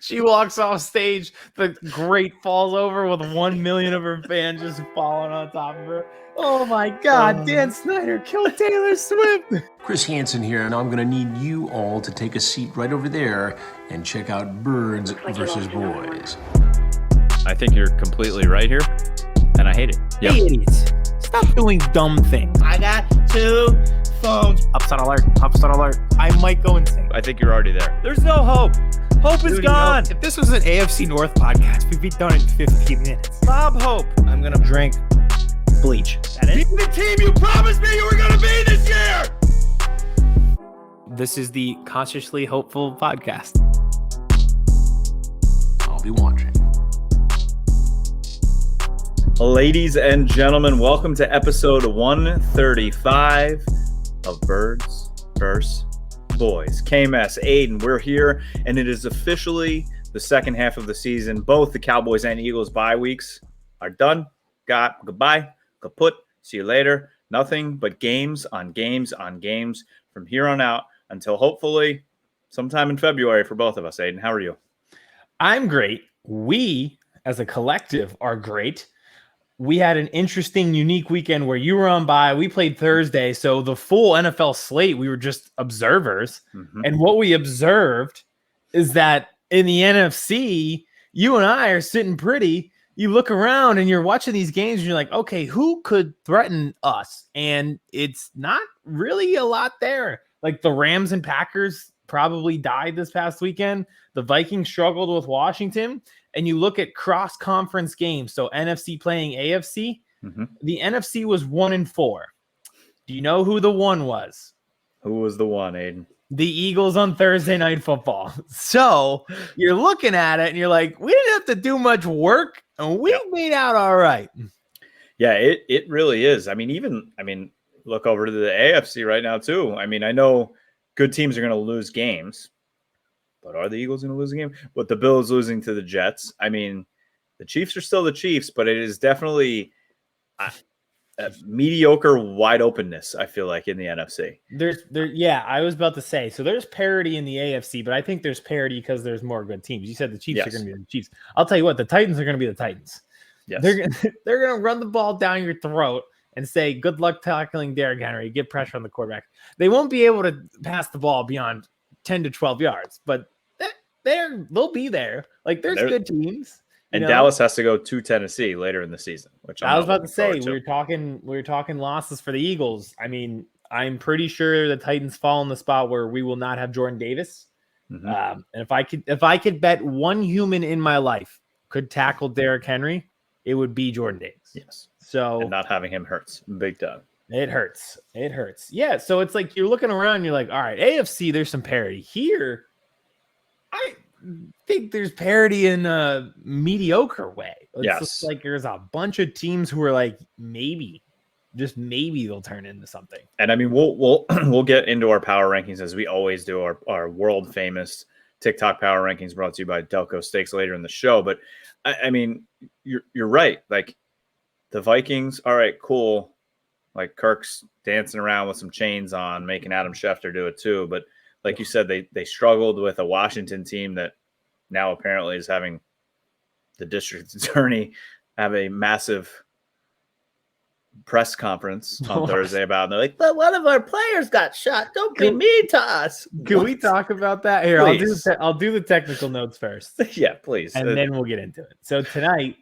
She walks off stage. The grate falls over with 1 million of her fans just falling on top of her. Oh my God, Dan Snyder killed Taylor Swift. Chris Hansen here, and I'm going to need you all to take a seat right over there and check out Birds versus Boys. I think you're completely right here, and I hate it. Yep. Hey, idiots. Stop doing dumb things. I got 2 phones. Upset alert. Upset alert. I might go insane. I think you're already there. There's no hope. Hope is gone. If this was an AFC North podcast, we'd be done in 15 minutes. Bob Hope. I'm going to drink bleach. That it? Be the team you promised me you were going to be this year. This is the Consciously Hopeful podcast. I'll be watching. Ladies and gentlemen, welcome to episode 135 of Birds vs. Boys. Kmess, Aidan, we're here, and it is officially the second half of the season. Both the Cowboys and Eagles bye weeks are done. Goodbye, kaput, see you later. Nothing but games on games on games from here on out until hopefully sometime in February for both of us. Aidan, how are you? I'm great. We, as a collective, are great. We had an interesting, unique weekend where you were on bye. We played Thursday, so the full NFL slate, we were just observers. Mm-hmm. And what we observed is that in the NFC, you and I are sitting pretty. You look around and you're watching these games and you're like, okay, who could threaten us? And it's not really a lot there. Like the Rams and Packers probably died this past weekend. The Vikings struggled with Washington. And you look at cross-conference games, so NFC playing AFC, The NFC was 1-4. Do you know who the one was? Who was the one, Aidan? The Eagles on Thursday Night Football. So you're looking at it and you're like, we didn't have to do much work, and we made out all right. Yeah, it really is. I mean, look over to the AFC right now too. I mean, I know good teams are going to lose games. But are the Eagles going to lose a game? But the Bills losing to the Jets. I mean, the Chiefs are still the Chiefs, but it is definitely a mediocre wide openness, I feel like, in the NFC. I was about to say. So there's parity in the AFC, but I think there's parity because there's more good teams. You said the Chiefs are going to be the Chiefs. I'll tell you what, the Titans are going to be the Titans. Yes. They're going to run the ball down your throat and say, good luck tackling Derrick Henry. Get pressure on the quarterback. They won't be able to pass the ball beyond 10 to 12 yards, but they'll be there. Like there's good teams. And Dallas has to go to Tennessee later in the season, which I was about to say. We were talking losses for the Eagles. I mean, I'm pretty sure the Titans fall in the spot where we will not have Jordan Davis. Mm-hmm. And if I could bet one human in my life could tackle Derrick Henry, it would be Jordan Davis. Yes. So and not having him hurts big time. It hurts. Yeah. So it's like you're looking around and you're like, all right, AFC, there's some parity here. I think there's parity in a mediocre way. It's just like there's a bunch of teams who are like, maybe they'll turn into something. And I mean, we'll get into our power rankings as we always do, our world famous TikTok power rankings brought to you by Delco Steaks later in the show. But I mean, you're right. Like the Vikings, all right, cool. Like Kirk's dancing around with some chains on, making Adam Schefter do it too. But like you said, they struggled with a Washington team that now apparently is having the district attorney have a massive press conference on Thursday about it. And they're like, but one of our players got shot. Don't be mean to us. Can we talk about that? Here, I'll do the technical notes first. Yeah, please. And then we'll get into it. So tonight,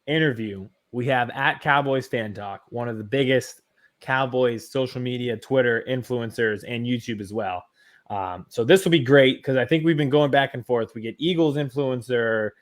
interview, we have at Cowboys Fan Talk, one of the biggest Cowboys social media, Twitter influencers, and YouTube as well. So this will be great because I think we've been going back and forth. We get Eagles influencer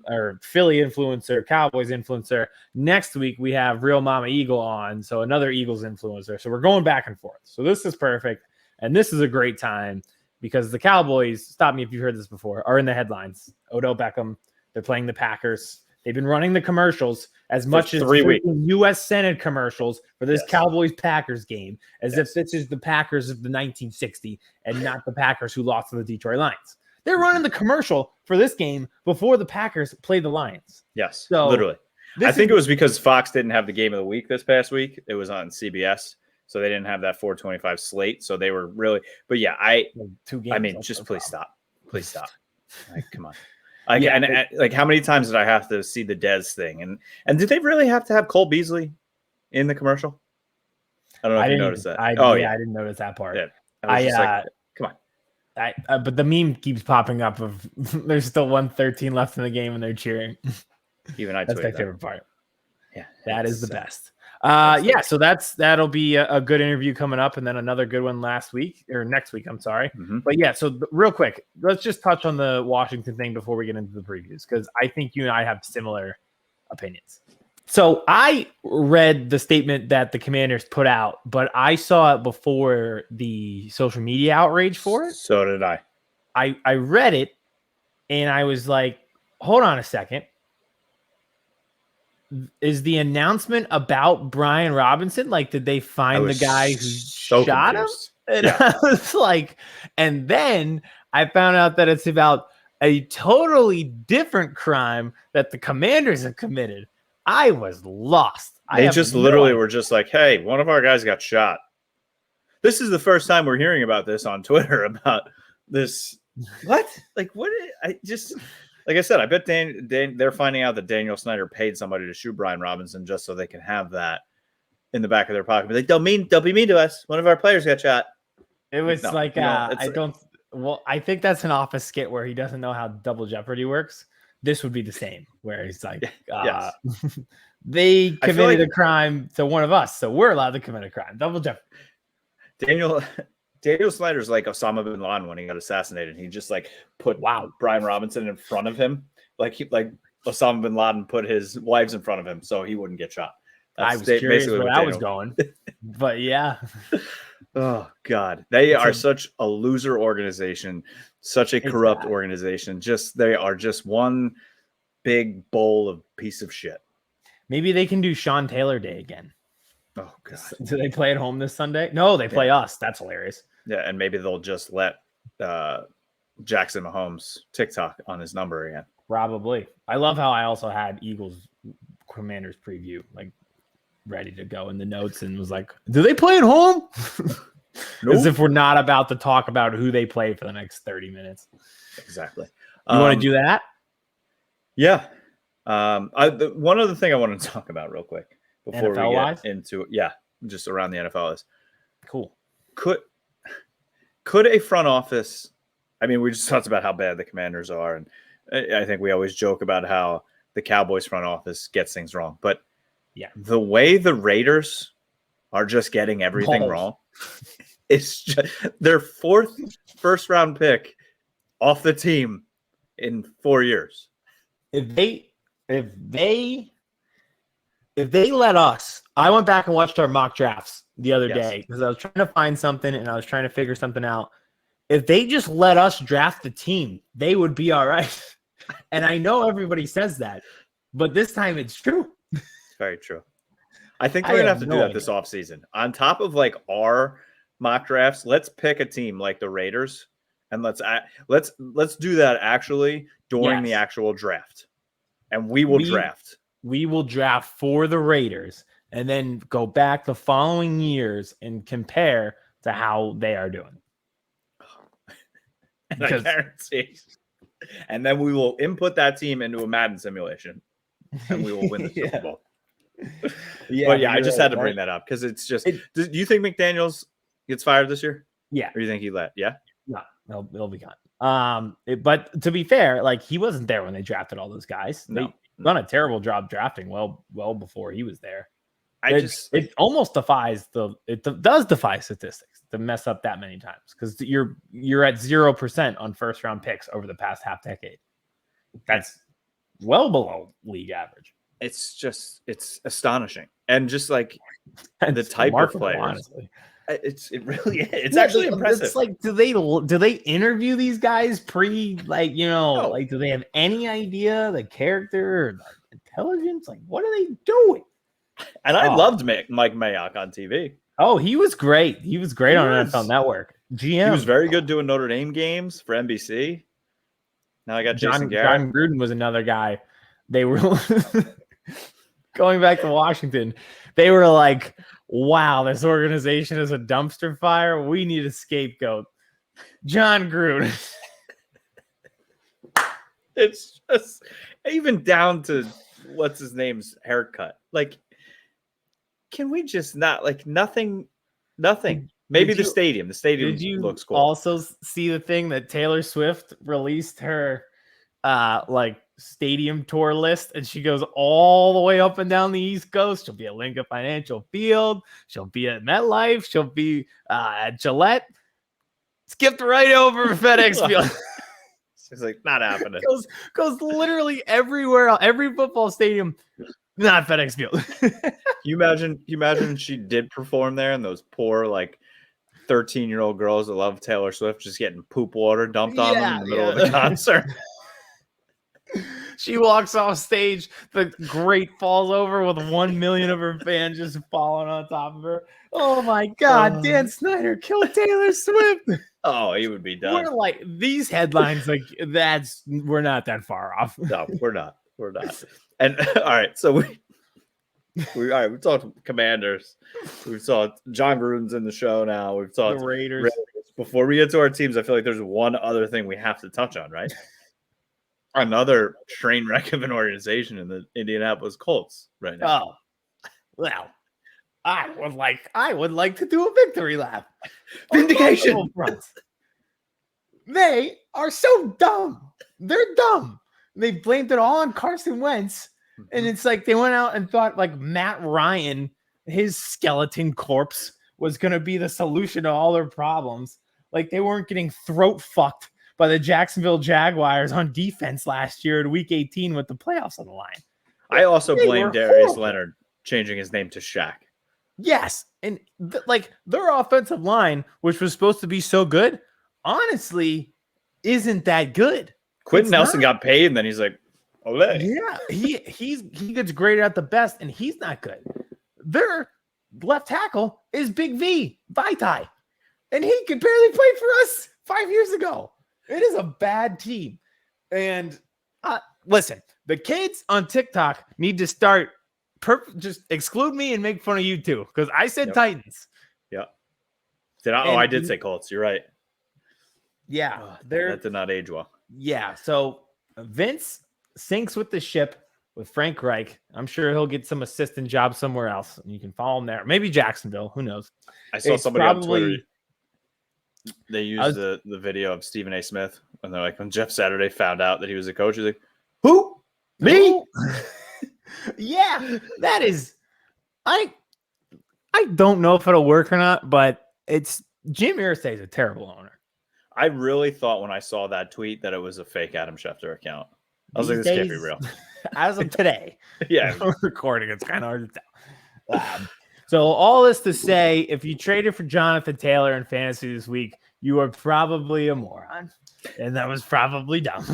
or Philly influencer, Cowboys influencer. Next week, we have Real Mama Eagle on, so another Eagles influencer. So we're going back and forth. So this is perfect. And this is a great time because the Cowboys, stop me if you've heard this before, are in the headlines. Odell Beckham, they're playing the Packers. They've been running the commercials as much as 3 weeks. U.S. Senate commercials for this Cowboys-Packers game, as if this is the Packers of the 1960 and not the Packers who lost to the Detroit Lions. They're running the commercial for this game before the Packers play the Lions. Yes, so literally. I think it was because Fox didn't have the game of the week this past week. It was on CBS, so they didn't have that 425 slate. So they were really – but, yeah, 2 games. I mean, just please stop. Please stop. Like, come on. Like, how many times did I have to see the Dez thing? And did they really have to have Cole Beasley in the commercial? I don't know if you noticed that. I didn't notice that part. Yeah. I was just like, come on. But the meme keeps popping up of there's still 1:13 left in the game and they're cheering. Even I That's my tweeted favorite part. Yeah, that is the best. So that'll be a good interview coming up, and then another good one next week. I'm sorry. Mm-hmm. But yeah, so real quick, let's just touch on the Washington thing before we get into the previews, because I think you and I have similar opinions. So I read the statement that the Commanders put out, but I saw it before the social media outrage for it. So did I. I read it, and I was like, hold on a second. Is the announcement about Brian Robinson? Like, did they find the guy who shot him? And I was like, and then I found out that it's about a totally different crime that the Commanders have committed. I was lost. They just literally were just like, hey, one of our guys got shot. This is the first time we're hearing about this on Twitter about this. What? Like, what? Like I said, I bet they're finding out that Daniel Snyder paid somebody to shoot Brian Robinson just so they can have that in the back of their pocket. But like, they'll be mean to us. One of our players got shot. It was I think that's an Office skit where he doesn't know how Double Jeopardy works. This would be the same, where he's like, yes. They committed a crime to one of us, so we're allowed to commit a crime. Double Jeopardy. Daniel Snyder's like Osama bin Laden when he got assassinated. He just like put Brian Robinson in front of him, like Osama bin Laden put his wives in front of him, so he wouldn't get shot. I was curious where I was going, but yeah. Oh God, they are such a loser organization, such a corrupt organization. They are just one big bowl of piece of shit. Maybe they can do Sean Taylor Day again. Oh God, do they play at home this Sunday? No, they play us. That's hilarious. Yeah, and maybe they'll just let Jackson Mahomes TikTok on his number again. Probably. I love how I also had Eagles Commanders preview like ready to go in the notes and was like, do they play at home? Nope. As if we're not about to talk about who they play for the next 30 minutes. Exactly. You want to do that? Yeah. One other thing I want to talk about real quick before we get into it. Just around the NFL is cool. Could a front office, I mean, we just talked about how bad the Commanders are, and I think we always joke about how the Cowboys front office gets things wrong, but the way the Raiders are just getting everything wrong, it's just their fourth first-round pick off the team in 4 years. If they let us, I went back and watched our mock drafts the other day because I was trying to find something and I was trying to figure something out. If they just let us draft the team, they would be all right. And I know everybody says that, but this time it's true. Very true. I think we're going to have to do that this offseason. On top of like our mock drafts, let's pick a team like the Raiders and let's do that actually during the actual draft. And we will draft. We will draft for the Raiders and then go back the following years and compare to how they are doing. And I guarantee. And then we will input that team into a Madden simulation and we will win the Super Bowl. But I just had to bring that up because it's just. Do you think McDaniels gets fired this year? Yeah. Or you think he let? Yeah. No, he'll be gone. But to be fair, like he wasn't there when they drafted all those guys. They done a terrible job drafting well before he was there. It almost defies does defy statistics to mess up that many times because you're at 0% on first round picks over the past half decade. That's well below league average. It's astonishing. And just like the type of players, honestly. It really is. It's actually impressive. It's like, do they interview these guys do they have any idea the character or the intelligence? Like, what are they doing? And I loved Mike Mayock on TV. Oh, he was great. He was great on NFL Network. GM. He was very good doing Notre Dame games for NBC. Now I got Jason Garrett. John Gruden was another guy. They were going back to Washington. They were like, wow, this organization is a dumpster fire. We need a scapegoat. John Gruden. It's just even down to what's his name's haircut. Like, can we just not nothing? Maybe the stadium. The stadium Did you looks cool. also see the thing that Taylor Swift released her stadium tour list, and she goes all the way up and down the East Coast? She'll be at Lincoln Financial Field. She'll be at MetLife. She'll be at Gillette. Skipped right over FedEx Field. It's like not happening. goes literally everywhere else, every football stadium, not FedEx Field. You imagine she did perform there, and those poor 13-year-old girls that love Taylor Swift just getting poop water dumped on them in the middle of the concert. She walks off stage, the grate falls over with 1 million of her fans just falling on top of her. Oh my God, Dan Snyder killed Taylor Swift. Oh, he would be done. We're these headlines, we're not that far off. No, we're not. We're not. And all right, so we talked Commanders. We saw John Gruden's in the show now. We've talked the Raiders. Before we get to our teams, I feel like there's one other thing we have to touch on, right? Another train wreck of an organization in the Indianapolis Colts right now. Oh, well, I would like to do a victory lap. Vindication. They are so dumb. They're dumb. They blamed it all on Carson Wentz. And it's they went out and thought Matt Ryan, his skeleton corpse, was going to be the solution to all their problems. They weren't getting throat fucked by the Jacksonville Jaguars on defense last year in Week 18 with the playoffs on the line. I also blame Darius Leonard changing his name to Shaq. Yes. And their offensive line, which was supposed to be so good, honestly, isn't that good. Quentin Nelson got paid, and then he's like, Olay. Yeah, he gets graded at the best, and he's not good. Their left tackle is Big V, Vitae, and he could barely play for us 5 years ago. It is a bad team. And listen, the kids on TikTok need to start just exclude me and make fun of you too, because I said Titans. Yeah. I did say Colts. You're right. Yeah. That did not age well. Yeah. So Vince sinks with the ship with Frank Reich. I'm sure he'll get some assistant job somewhere else, and you can follow him there. Maybe Jacksonville. Who knows? I saw somebody on Twitter. They used the video of Stephen A. Smith, and they're when Jeff Saturday found out that he was a coach, he's like, "Who? Me?" Yeah, that is. I don't know if it'll work or not, but it's Jim Irsay is a terrible owner. I really thought when I saw that tweet that it was a fake Adam Schefter account. I was this can't be real. As of today, we're recording. It's kind of hard to tell. So all this to say, if you traded for Jonathan Taylor in fantasy this week, you are probably a moron, and that was probably dumb.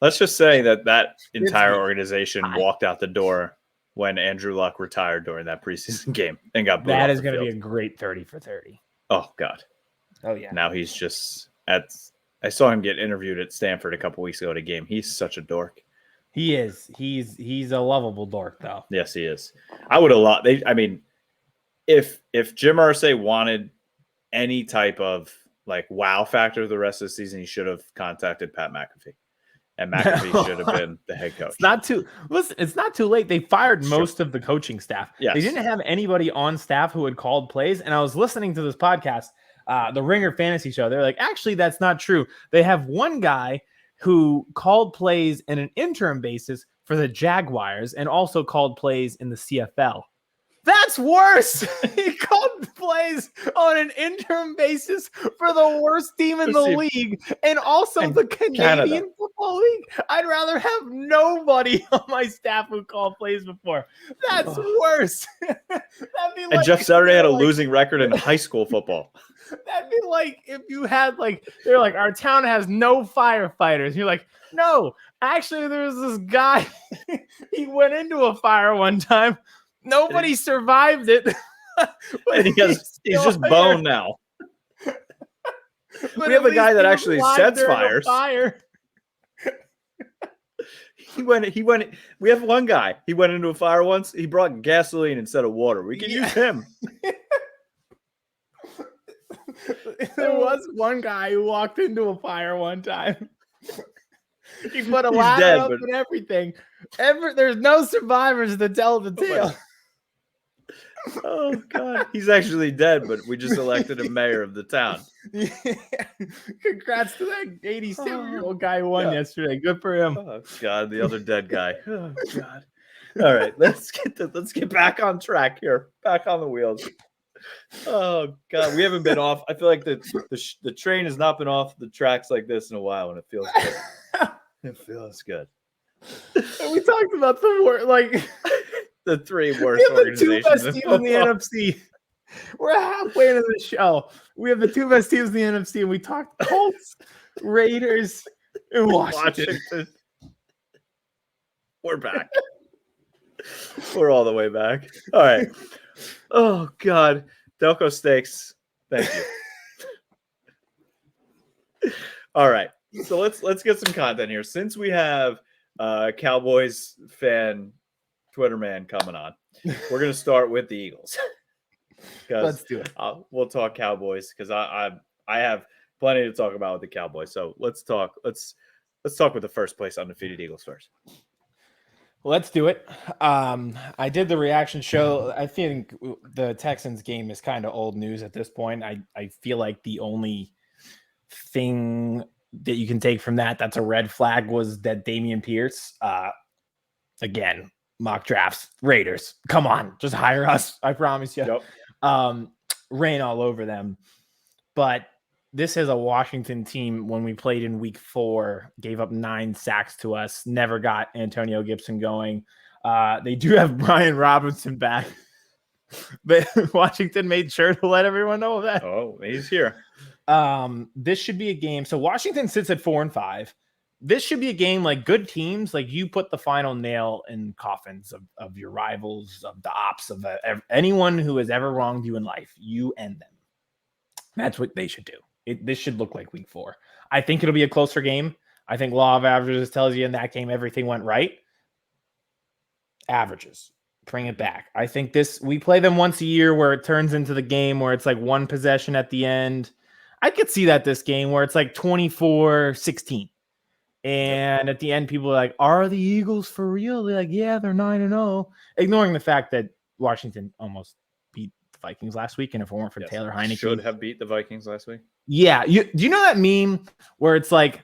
Let's just say that entire organization walked out the door when Andrew Luck retired during that preseason game and got booed. That is going to be a great 30 for 30. Oh God. Oh yeah. Now he's just I saw him get interviewed at Stanford a couple weeks ago at a game. He's such a dork. He is. He's a lovable dork, though. Yes, he is. I would have loved. If Jim Irsay wanted any type of wow factor the rest of the season, he should have contacted Pat McAfee, and McAfee should have been the head coach. It's not too late. They fired most of the coaching staff. Yes. They didn't have anybody on staff who had called plays. And I was listening to this podcast, the Ringer Fantasy Show. They're like, actually, that's not true. They have one guy who called plays in an interim basis for the Jaguars and also called plays in the CFL. That's worse. He called plays on an interim basis for the worst team in the league and also the Canadian Football League. I'd rather have nobody on my staff who called plays before. That's worse. And Jeff Saturday had a losing record in high school football. That'd be like if you had they're like, our town has no firefighters. You're like, no, actually there's this guy. He went into a fire one time. Nobody survived it. And he's just bone now. We have a guy that actually sets fires. He went. We have one guy. He went into a fire once. He brought gasoline instead of water. We can use him. There was one guy who walked into a fire one time. He put a He's ladder dead, up but- and everything. There's no survivors to tell the tale. Oh God, he's actually dead, but we just elected him mayor of the town. Yeah. Congrats to that 87-year-old guy who won yesterday. Good for him. Oh God, the other dead guy. Oh God. All right, let's get back on track here. Back on the wheels. Oh God, we haven't been off. I feel like the train has not been off the tracks like this in a while, and it feels good. It feels good. And we talked about The three we worst have the two organizations best in teams in the football. NFC. We're halfway into the show. We have the two best teams in the NFC, and we talked Colts, Raiders, and Washington. We're back. We're all the way back. All right. Oh God, Delco Steaks. Thank you. All right. So let's get some content here. Since we have Cowboys fan Twitter man coming on, we're gonna start with the Eagles. Let's do it. We'll talk Cowboys because I have plenty to talk about with the Cowboys. So let's talk with the first place undefeated Eagles first. Let's do it. I did the reaction show. I think the Texans game is kind of old news at this point. I feel like the only thing that you can take from that's a red flag was that Dameon Pierce, again, mock drafts, Raiders, come on, just hire us. I promise you. Yep. Rain all over them. But this is a Washington team when we played in week 4, gave up 9 sacks to us, never got Antonio Gibson going. They do have Brian Robinson back, but Washington made sure to let everyone know that. Oh, he's here. This should be a game. So Washington sits at 4-5. This should be a game like good teams. Like you put the final nail in coffins of your rivals, of the ops, of anyone who has ever wronged you in life. You end them. That's what they should do. This should look like week 4. I think it'll be a closer game. I think law of averages tells you in that game everything went right. Averages. Bring it back. I think we play them once a year where it turns into the game where it's like one possession at the end. I could see that this game where it's like 24-16. And at the end, people are like, are the Eagles for real? They're like, yeah, they're 9-0. Ignoring the fact that Washington almost beat the Vikings last week. And if it weren't for Taylor Heineke. Should have beat the Vikings last week. Yeah. Do you know that meme where it's like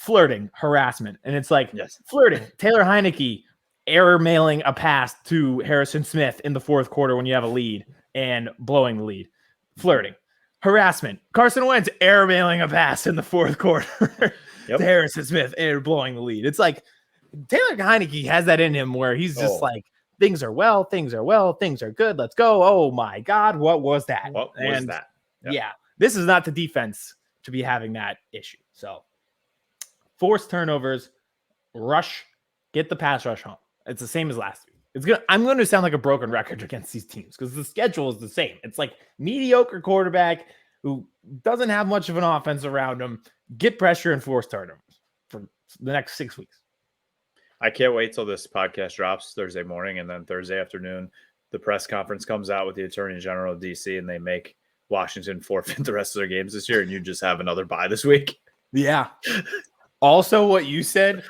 flirting, harassment? And it's like flirting. Taylor Heineke error mailing a pass to Harrison Smith in the 4th quarter when you have a lead and blowing the lead. Flirting. Harassment. Carson Wentz error mailing a pass in the 4th quarter to Harrison Smith and blowing the lead. It's like Taylor Heineke has that in him where he's just like, things are well, things are good. Let's go. Oh my God. What was that? Yep. Yeah, this is not the defense to be having that issue. So force turnovers, rush, get the pass rush home. It's the same as last week. I'm going to sound like a broken record against these teams because the schedule is the same. It's like mediocre quarterback who doesn't have much of an offense around him. Get pressure and force turnovers for the next 6 weeks. I can't wait till this podcast drops Thursday morning, and then Thursday afternoon, the press conference comes out with the Attorney General of DC, and they make Washington forfeit the rest of their games this year, and you just have another bye this week. Yeah. Also, what you said,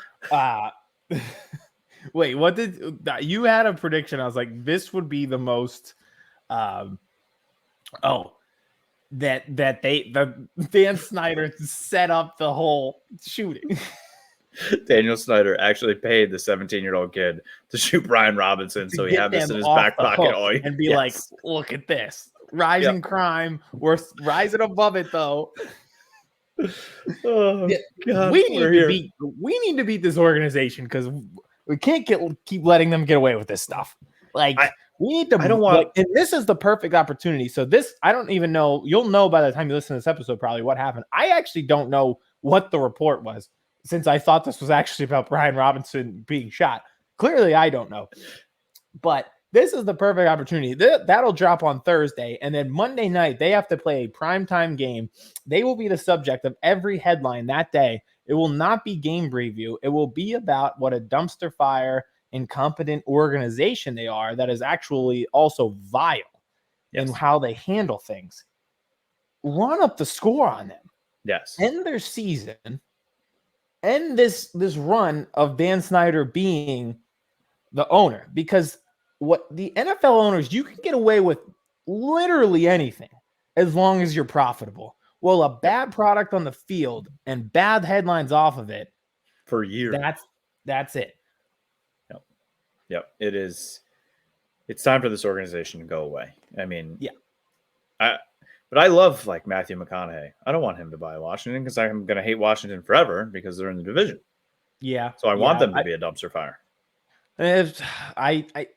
wait, what you had a prediction? I was like, this would be the most, Dan Snyder set up the whole shooting. Daniel Snyder actually paid the 17-year-old kid to shoot Brian Robinson, so he had this in his back pocket and be like, look at this. Rising crime. We're rising above it, though. Oh, God, we need to beat this organization because we can't keep letting them get away with this stuff. Like, we need to. I don't want. And this is the perfect opportunity. So I don't even know. You'll know by the time you listen to this episode probably what happened. I actually don't know what the report was, since I thought this was actually about Brian Robinson being shot. Clearly, I don't know. But this is the perfect opportunity. That'll drop on Thursday. And then Monday night, they have to play a primetime game. They will be the subject of every headline that day. It will not be game preview. It will be about what a dumpster fire, incompetent organization they are that is actually also vile in how they handle things. Run up the score on them. Yes. End their season. end this run of Dan Snyder being the owner, because what the NFL owners, you can get away with literally anything as long as you're profitable. Well, a bad product on the field and bad headlines off of it for years. That's it. Yep. It's time for this organization to go away. I mean, yeah. But I love like Matthew McConaughey. I don't want him to buy Washington because I'm going to hate Washington forever because they're in the division. Yeah. So I want them to be a dumpster fire.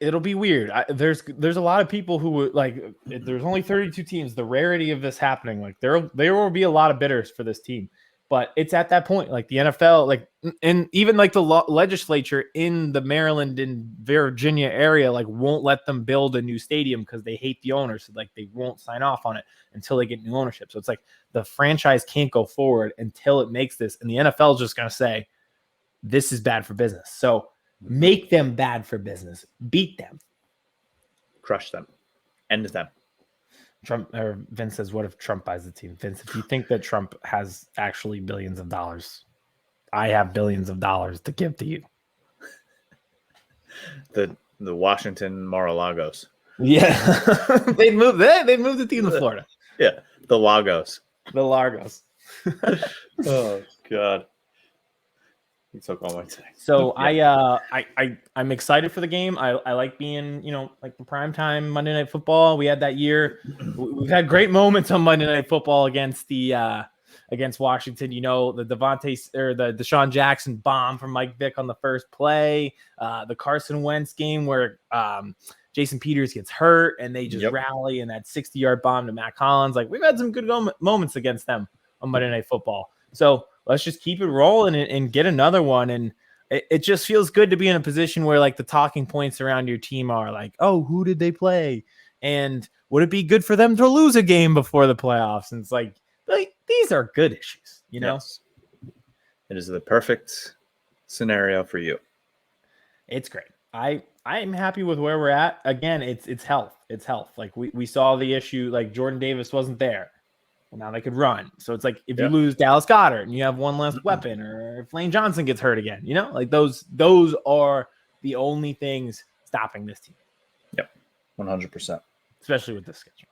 It'll be weird. There's a lot of people who would like. There's only 32 teams. The rarity of this happening, like there will be a lot of bidders for this team. But it's at that point, like the NFL, like, and even like the legislature in the Maryland and Virginia area, like won't let them build a new stadium because they hate the owners. So like they won't sign off on it until they get new ownership. So it's like the franchise can't go forward until it makes this. And the NFL is just going to say, this is bad for business. So make them bad for business, beat them, crush them, end them. Trump or Vince says, what if Trump buys the team? Vince, if you think that Trump has actually billions of dollars, I have billions of dollars to give to you. The Washington Mar-a-Lagos. Yeah. They'd move the team to Florida. Yeah. The Lagos. The Largos. Oh God. You took all my time. So I'm excited for the game. I like being, like the primetime Monday Night Football. We had that year. We've had great moments on Monday Night Football against Washington. The Devontae or the Deshaun Jackson bomb from Mike Vick on the first play. The Carson Wentz game where Jason Peters gets hurt and they just rally, and that 60-yard bomb to Matt Collins. Like we've had some good moments against them on Monday Night Football. So let's just keep it rolling and get another one. And it just feels good to be in a position where like the talking points around your team are like, oh, who did they play? And would it be good for them to lose a game before the playoffs? And it's like these are good issues, Yes. It is the perfect scenario for you. It's great. I am happy with where we're at. Again, it's health. It's health. Like we saw the issue, like Jordan Davis wasn't there. Well, now they could run. So it's like if you lose Dallas Goedert and you have one less weapon, or if Lane Johnson gets hurt again, like those are the only things stopping this team. Yep, 100%. Especially with this schedule.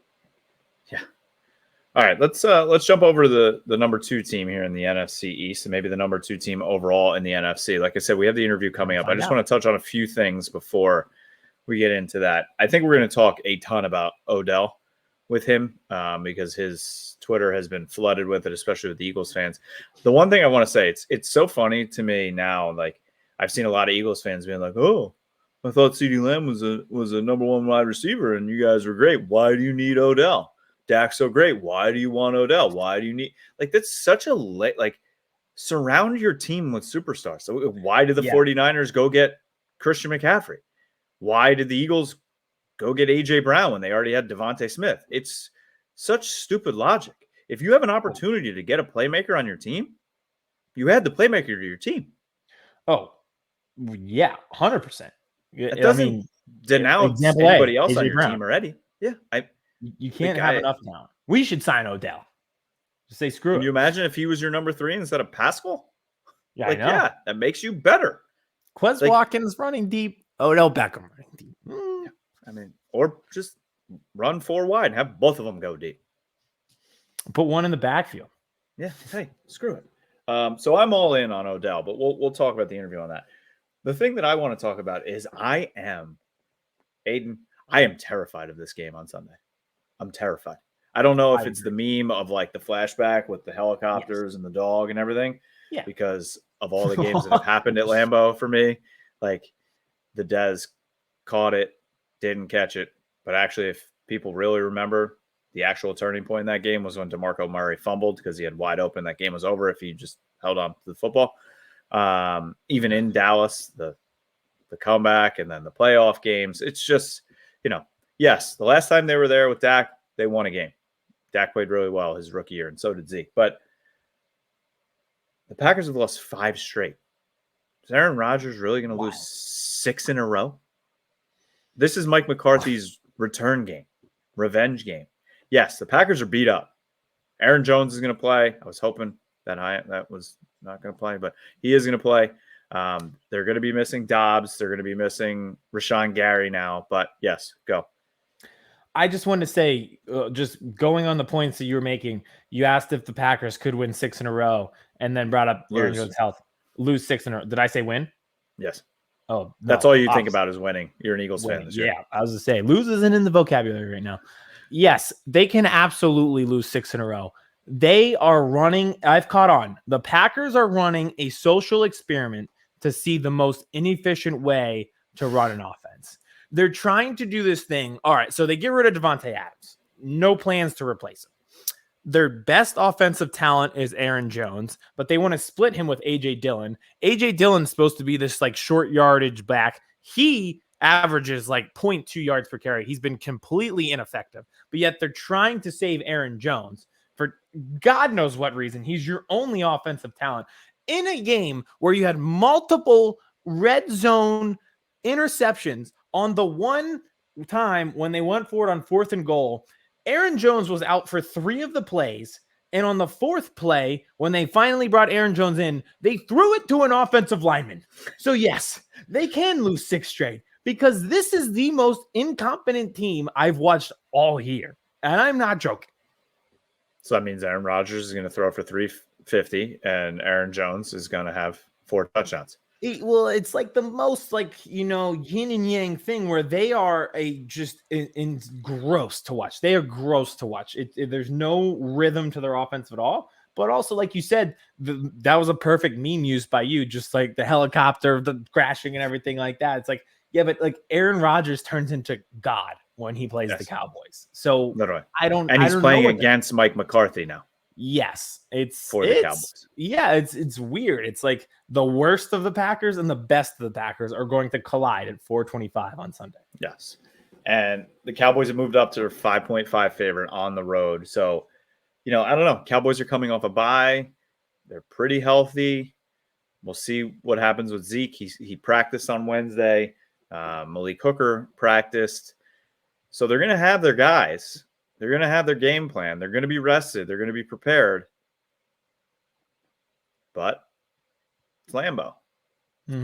Yeah. All right, let's jump over to the number 2 team here in the NFC East, and maybe the number 2 team overall in the NFC. Like I said, we have the interview coming up. I just want to touch on a few things before we get into that. I think we're going to talk a ton about Odell with him because his Twitter has been flooded with it, especially with the Eagles fans. The one thing I want to say, it's so funny to me now. Like I've seen a lot of Eagles fans being like, "Oh, I thought CeeDee Lamb was a number 1 wide receiver, and you guys were great. Why do you need Odell? Dak's so great. Why do you want Odell? Why do you need like that's such a surround your team with superstars. So why did the 49ers go get Christian McCaffrey? Why did the Eagles go get A.J. Brown when they already had Devontae Smith? It's such stupid logic. If you have an opportunity to get a playmaker on your team, you had the playmaker to your team. Oh, yeah, 100%. It doesn't denounce anybody else on your team already. Yeah, you can't have enough now. We should sign Odell. Just say screw it. Can you imagine if he was your number 3 instead of Pascal? Yeah, I know. Yeah, that makes you better. Quez Watkins running deep. Odell Beckham running deep. I mean, or just run 4 wide and have both of them go deep. Put one in the backfield. Yeah, hey, screw it. So I'm all in on Odell, but we'll talk about the interview on that. The thing that I want to talk about is I am terrified of this game on Sunday. I'm terrified. I don't know if it's the meme of like the flashback with the helicopters and the dog and everything. Yeah. Because of all the games that have happened at Lambeau for me, like the Dez caught it, didn't catch it. But actually, if people really remember, the actual turning point in that game was when DeMarco Murray fumbled because he had wide open. That game was over if he just held on to the football. Even in Dallas, the comeback and then the playoff games, it's just, yes, the last time they were there with Dak, they won a game. Dak played really well his rookie year, and so did Zeke. But the Packers have lost 5 straight. Is Aaron Rodgers really going to lose 6 in a row? This is Mike McCarthy's return game, revenge game. Yes, the Packers are beat up. Aaron Jones is going to play. I was hoping that not going to play, but he is going to play. They're going to be missing Dobbs. They're going to be missing Rashawn Gary now. But yes, go. I just wanted to say, just going on the points that you were making, you asked if the Packers could win 6 in a row and then brought up Aaron Jones' health. Lose 6 in a row. Did I say win? Yes. Oh, no, that's all you think about is winning. You're an Eagles fan this year. Yeah, I was going to say, lose isn't in the vocabulary right now. Yes, they can absolutely lose 6 in a row. They are running, I've caught on. The Packers are running a social experiment to see the most inefficient way to run an offense. They're trying to do this thing. All right, so they get rid of Devontae Adams. No plans to replace him. Their best offensive talent is Aaron Jones, but they want to split him with A.J. Dillon. A.J. Dillon's supposed to be this like short yardage back. He averages like 0.2 yards per carry. He's been completely ineffective, but yet they're trying to save Aaron Jones for God knows what reason. He's your only offensive talent in a game where you had multiple red zone interceptions. On the one time when they went for it on 4th and goal, Aaron Jones was out for 3 of the plays. And on the 4th play, when they finally brought Aaron Jones in, they threw it to an offensive lineman. So yes, they can lose 6 straight because this is the most incompetent team I've watched all year. And I'm not joking. So that means Aaron Rodgers is going to throw for 350 and Aaron Jones is going to have 4 touchdowns. Well, it's like the most yin and yang thing where they are gross to watch. They are gross to watch. There's no rhythm to their offense at all. But also, like you said, that was a perfect meme used by you, just like the helicopter, the crashing and everything like that. It's like, yeah, but like Aaron Rodgers turns into God when he plays the Cowboys. So literally, and he's playing against Mike McCarthy now. Yes, it's for the Cowboys. Yeah, it's weird. It's like the worst of the Packers and the best of the Packers are going to collide at 4:25 on Sunday. Yes, and the Cowboys have moved up to a 5.5 favorite on the road. So, I don't know. Cowboys are coming off a bye. They're pretty healthy. We'll see what happens with Zeke. He practiced on Wednesday. Malik Hooker practiced. So they're going to have their guys. They're going to have their game plan. They're going to be rested. They're going to be prepared. But it's Lambeau.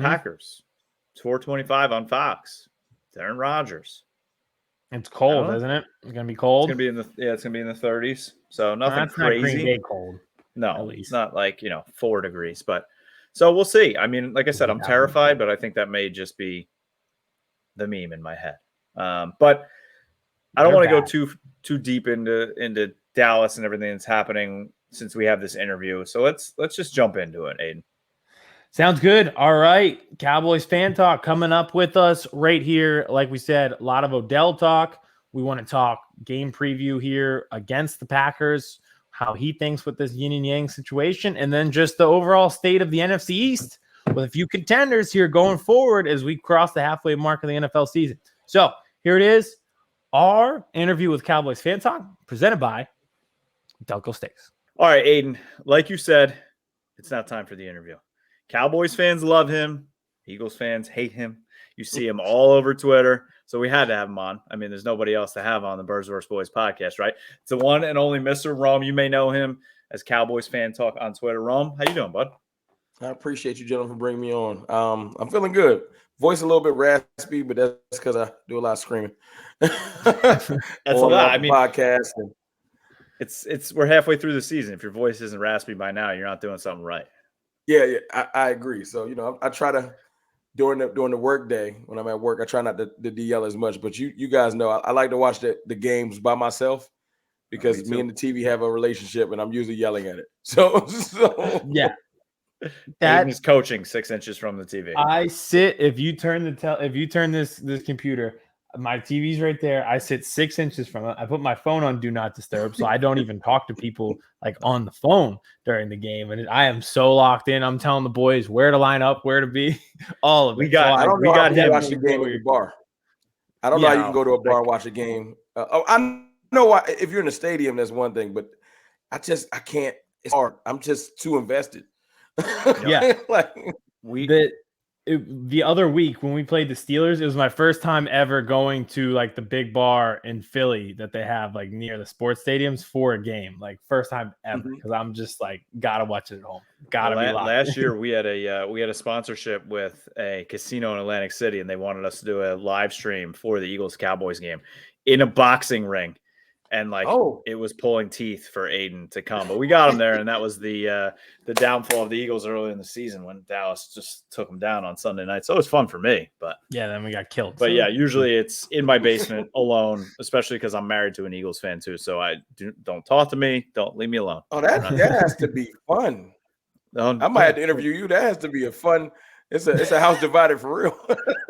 Packers. It's 4:25 on Fox. It's Aaron Rodgers. It's cold, isn't it? It's going to be cold. It's going to be in the 30s. So nothing that's crazy. Not Green Bay cold. No, it's not like, 4 degrees. But so we'll see. I mean, like I said, I'm terrified, but I think that may just be the meme in my head. But I don't want to go too deep into Dallas and everything that's happening since we have this interview. So let's just jump into it, Aidan. Sounds good. All right. Cowboys Fan Talk coming up with us right here. Like we said, a lot of Odell talk. We want to talk game preview here against the Packers, how he thinks with this yin and yang situation, and then just the overall state of the NFC East with a few contenders here going forward as we cross the halfway mark of the NFL season. So here it is. Our interview with Cowboys Fan Talk, presented by Delco Steaks. All right, Aidan, like you said, it's not time for the interview. Cowboys fans love him. Eagles fans hate him. You see him all over Twitter. So we had to have him on. I mean, there's nobody else to have on the Birds vs. Boys podcast, right? It's the one and only Mr. Rome. You may know him as Cowboys Fan Talk on Twitter. Rome, how you doing, bud? I appreciate you, gentlemen, for bringing me on. I'm feeling good. Voice a little bit raspy, but that's because I do a lot of screaming. That's a lot. I mean, podcast. And... It's we're halfway through the season. If your voice isn't raspy by now, you're not doing something right. Yeah, I agree. So I try to during the work day when I'm at work, I try not to yell as much. But you guys know I like to watch the games by myself because me and the TV have a relationship, and I'm usually yelling at it. So yeah. That is coaching 6 inches from the TV. I sit if you turn this computer, my TV's right there. I sit 6 inches from it. I put my phone on do not disturb, so I don't even talk to people like on the phone during the game. And I am so locked in. I'm telling the boys where to line up, where to be, all of it. I don't know how you watch the game at your bar. I don't know how you can go to a bar and watch a game. I know why. If you're in a stadium, that's one thing, but I can't. It's hard. I'm just too invested. Yeah, the other week when we played the Steelers, it was my first time ever going to like the big bar in Philly that they have like near the sports stadiums for a game. Like first time ever, because I'm just like gotta watch it at home. Gotta be locked. Last year we had a sponsorship with a casino in Atlantic City, and they wanted us to do a live stream for the Eagles Cowboys game in a boxing ring. And like it was pulling teeth for Aidan to come, but we got him there, and that was the downfall of the Eagles early in the season when Dallas just took them down on Sunday night. So it was fun for me, but yeah, then we got killed. But yeah, usually it's in my basement alone, especially because I'm married to an Eagles fan too. So don't talk to me, don't leave me alone. Oh, that has to be fun. I might have to interview you. That has to be a fun. It's a house divided for real.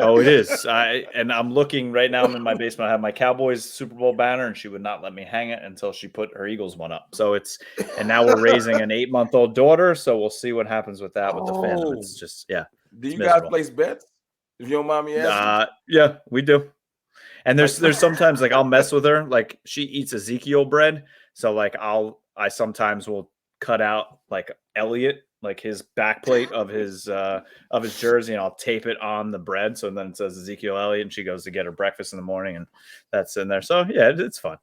Oh, it is. I'm looking right now. I'm in my basement. I have my Cowboys Super Bowl banner, and she would not let me hang it until she put her Eagles one up. So and now we're raising an 8-month-old daughter. So we'll see what happens with that with the fandom. It's just Do you guys place bets? If you don't mind me asking. Yeah, we do. And there's sometimes like I'll mess with her. Like she eats Ezekiel bread, so like I sometimes will cut out like Elliot, like his back plate of his jersey, and I'll tape it on the bread. So then it says Ezekiel Elliott, and she goes to get her breakfast in the morning, and that's in there. So yeah, it's fun.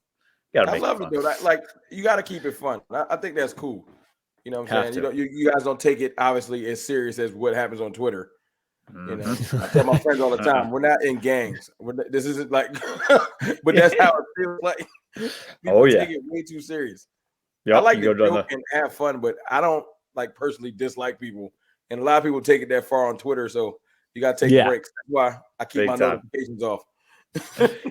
I love it though. Like you got to keep it fun. I think that's cool. You know what I'm saying? You guys don't take it obviously as serious as what happens on Twitter. You know, I tell my friends all the time, we're not in gangs. This isn't like, but that's how it feels like. People take it way too serious. Yep, I like to joke and have fun, but I don't like personally dislike people, and a lot of people take it that far on Twitter. So you got to take breaks. That's why I keep my notifications off.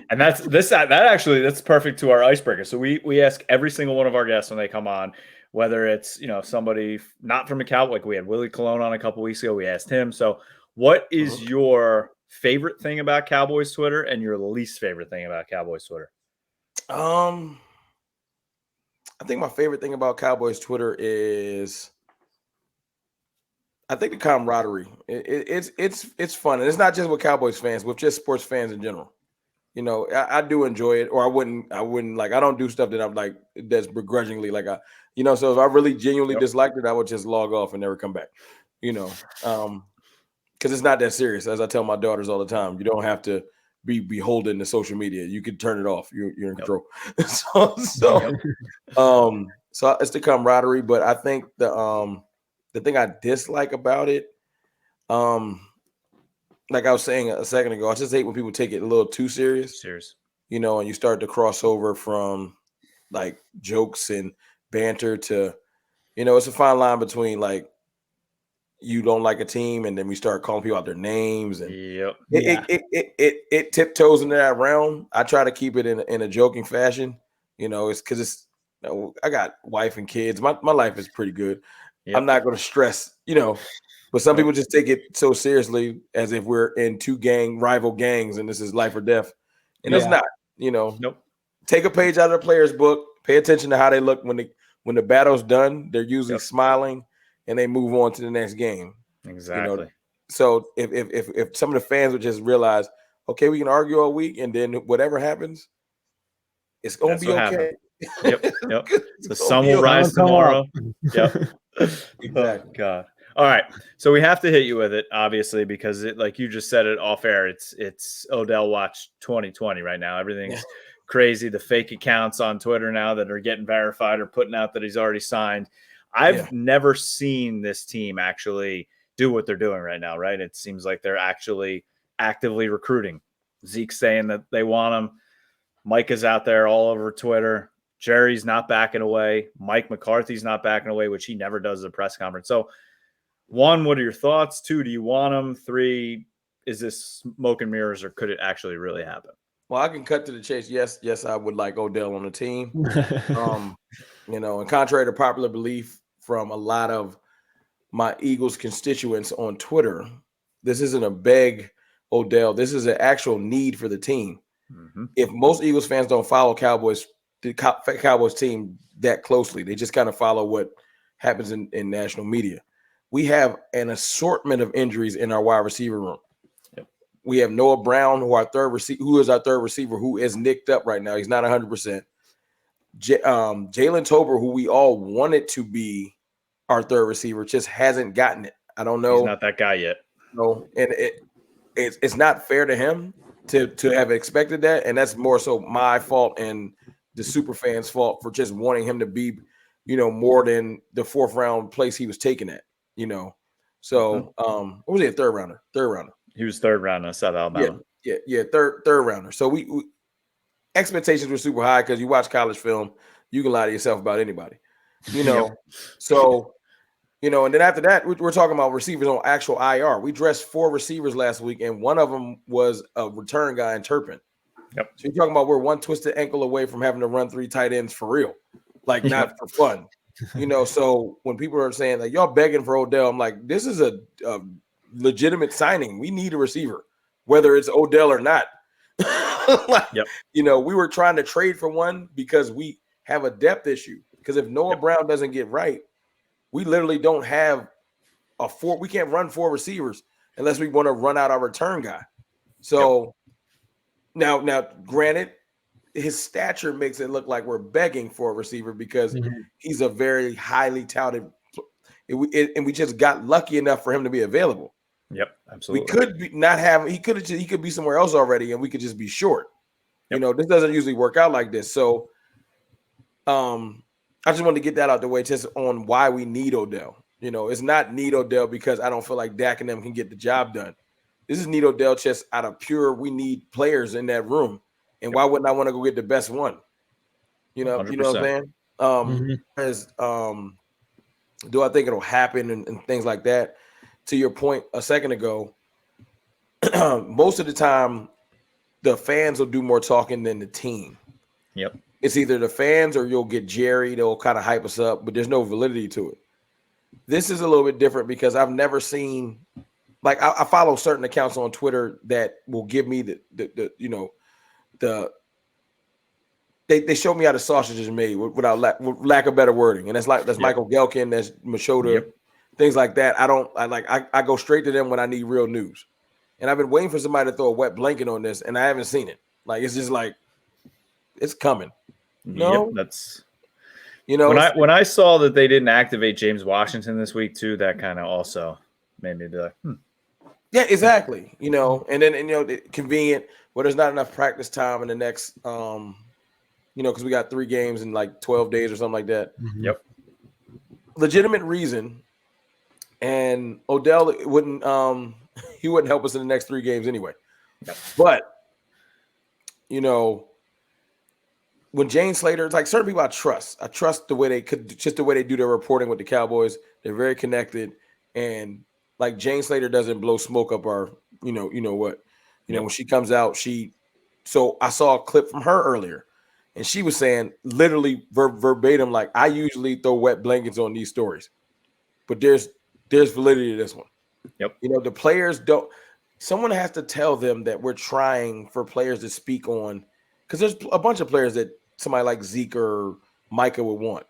And that's perfect to our icebreaker. So we ask every single one of our guests when they come on, whether it's somebody not from a Cowboy. Like we had Willie Colon on a couple weeks ago. We asked him. So what is your favorite thing about Cowboys Twitter and your least favorite thing about Cowboys Twitter? I think my favorite thing about Cowboys Twitter is I think the camaraderie. It's fun, and it's not just with Cowboys fans, with just sports fans in general. I do enjoy it, or I wouldn't like. I don't do stuff that I'm like that's begrudgingly like So if I really genuinely disliked it, I would just log off and never come back. Because it's not that serious. As I tell my daughters all the time, you don't have to be beholden to social media. You can turn it off. You're in control. So it's the camaraderie. But I think the thing I dislike about it, like I was saying a second ago, I just hate when people take it a little too serious. And you start to cross over from like jokes and banter to, it's a fine line between like you don't like a team and then we start calling people out their names and it tiptoes into that realm. I try to keep it in a joking fashion. It's because I got wife and kids. My life is pretty good. I'm not going to stress, but some people just take it so seriously as if we're in two rival gangs and this is life or death. And it's not, Nope. Take a page out of the player's book, pay attention to how they look when the battle's done. They're usually smiling and they move on to the next game. Exactly. So if some of the fans would just realize, okay, we can argue all week and then whatever happens, it's going to be okay. Yep. The sun will rise tomorrow. Yep. Exactly. Oh, God. All right. So we have to hit you with it, obviously, because like you just said it off air, it's Odell Watch 2020 right now. Everything's crazy. The fake accounts on Twitter now that are getting verified or putting out that he's already signed. I've never seen this team actually do what they're doing right now, right? It seems like they're actually actively recruiting. Zeke's saying that they want him. Mike is out there all over Twitter. Jerry's not backing away. Mike McCarthy's not backing away, which he never does at a press conference. So, 1, what are your thoughts? 2, do you want him? 3, is this smoke and mirrors, or could it actually really happen? Well, I can cut to the chase. Yes, I would like Odell on the team. And contrary to popular belief from a lot of my Eagles constituents on Twitter, this isn't a beg Odell. This is an actual need for the team. Mm-hmm. If most Eagles fans don't follow the Cowboys team that closely, they just kind of follow what happens in national media. We have an assortment of injuries in our wide receiver room. Yep. We have Noah Brown, who is our third receiver, who is nicked up right now. He's not 100%. Jalen Tober, who we all wanted to be our third receiver, just hasn't gotten it. I don't know. He's not that guy yet. So, and it's not fair to him to have expected that, and that's more so my fault and the super fans' fault for just wanting him to be, more than the 4th round place he was taken at, So, what was he, a third rounder? He was 3rd round in South Alabama. Yeah, third rounder. So we expectations were super high because you watch college film, you can lie to yourself about anybody, So, and then after that, we're talking about receivers on actual IR. We dressed 4 receivers last week, and one of them was a return guy in Turpin. Yep. So you're talking about we're one twisted ankle away from having to run 3 tight ends for real, like not for fun. So when people are saying like y'all begging for Odell, I'm like, this is a legitimate signing. We need a receiver, whether it's Odell or not. We were trying to trade for one because we have a depth issue. Because if Noah Brown doesn't get right, we literally don't have we can't run 4 receivers unless we want to run out our return guy. So now, granted, his stature makes it look like we're begging for a receiver because he's a very highly touted, and we just got lucky enough for him to be available. Yep, absolutely. We could be not have he could be somewhere else already, and we could just be short. This doesn't usually work out like this. So, I just wanted to get that out the way, just on why we need Odell. It's not need Odell because I don't feel like Dak and them can get the job done. This is need Odell just out of pure, we need players in that room. And why wouldn't I want to go get the best one? You know 100%. what I'm saying? Do I think it'll happen and things like that? To your point a second ago, most of the time, the fans will do more talking than the team. Yep. It's either the fans or you'll get Jerry. They'll kind of hype us up, but there's no validity to it. This is a little bit different because I've never seen, like, I follow certain accounts on Twitter that will give me they show me how the sausage is made with lack of better wording, and that's Michael Gelkin, that's Machota, things like that. I go straight to them when I need real news, and I've been waiting for somebody to throw a wet blanket on this, and I haven't seen it. Like, it's just like it's coming. No, that's when I saw that they didn't activate James Washington this week too, that kind of also made me be like, Yeah, exactly. And then convenient where there's not enough practice time in the next because we got 3 games in like 12 days or something like that. Yep. Legitimate reason. And Odell wouldn't help us in the next 3 games anyway. Yep. But when Jane Slater, it's like certain people I trust. I trust the way they do their reporting with the Cowboys. They're very connected, and like Jane Slater doesn't blow smoke up our, when she comes out, so I saw a clip from her earlier, and she was saying literally verbatim, like, I usually throw wet blankets on these stories, but there's validity to this one. Yep. The players don't. Someone has to tell them that we're trying for players to speak on, because there's a bunch of players that somebody like Zeke or Micah would want.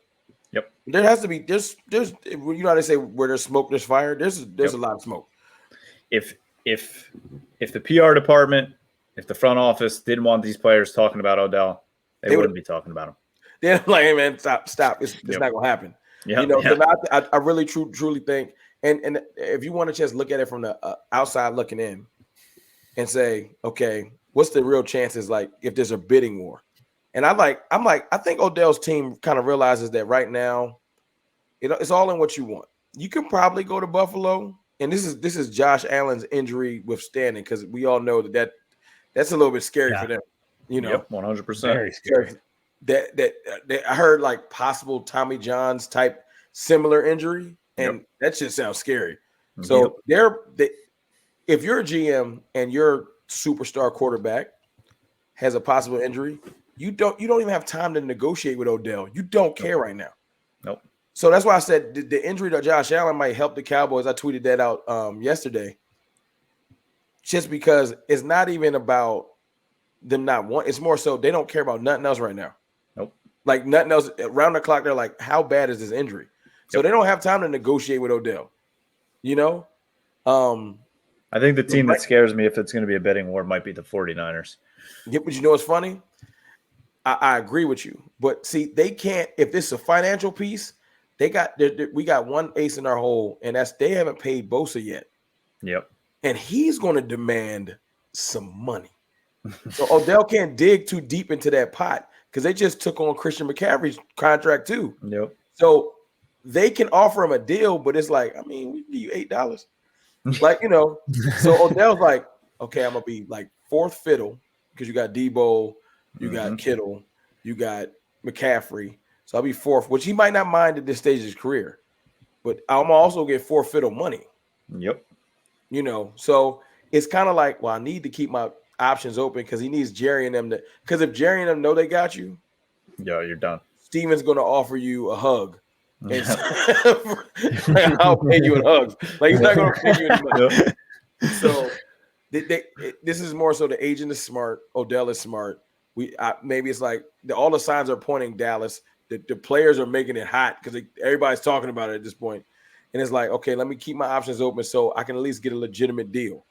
Yep. There has to be there's how they say where there's smoke, there's fire. There's a lot of smoke. If the PR department, if the front office didn't want these players talking about Odell, they wouldn't be talking about him. They're like, hey man, stop. It's not gonna happen. Yeah. So I really truly think, and if you want to just look at it from the outside looking in and say, okay, what's the real chances, like, if there's a bidding war? And I think Odell's team kind of realizes that right now, it's all in what you want. You can probably go to Buffalo, and this is Josh Allen's injury withstanding, because we all know that's a little bit scary for them. 100%. Very scary. That I heard like possible Tommy John's type similar injury, and that just sounds scary. So if you're a GM and your superstar quarterback has a possible injury, you don't even have time to negotiate with Odell. You don't care right now. Nope. So that's why I said the injury to Josh Allen might help the Cowboys. I tweeted that out yesterday. Just because it's not even about them not wanting, it's more so they don't care about nothing else right now. Nope. Like nothing else around the clock. They're like, how bad is this injury? So they don't have time to negotiate with Odell. I think the team that scares me, if it's going to be a betting war, might be the 49ers. But you know what's funny? I agree with you. But see, they can't, if this is a financial piece, we got one ace in our hole, and that's they haven't paid Bosa yet. Yep. and he's going to demand some money. So Odell can't dig too deep into that pot because they just took on Christian McCaffrey's contract too. Yep. So they can offer him a deal, but it's like, I mean, we can give you $8. Like, so Odell's like, okay, I'm going to be like fourth fiddle because you got Debo, you got Kittle, you got McCaffrey. So I'll be fourth, which he might not mind at this stage of his career. But I'm also get fourth fiddle money. Yep. So it's kind of like, well, I need to keep my options open because he needs Jerry and them because if Jerry and them know they got you, yeah, you're done. Steven's going to offer you a hug. And like, I'll pay you in hugs. Like he's not going to pay you in money. So this is more so the agent is smart. Odell is smart. Maybe it's like all the signs are pointing Dallas. The players are making it hot because everybody's talking about it at this point. And it's like, okay, let me keep my options open so I can at least get a legitimate deal.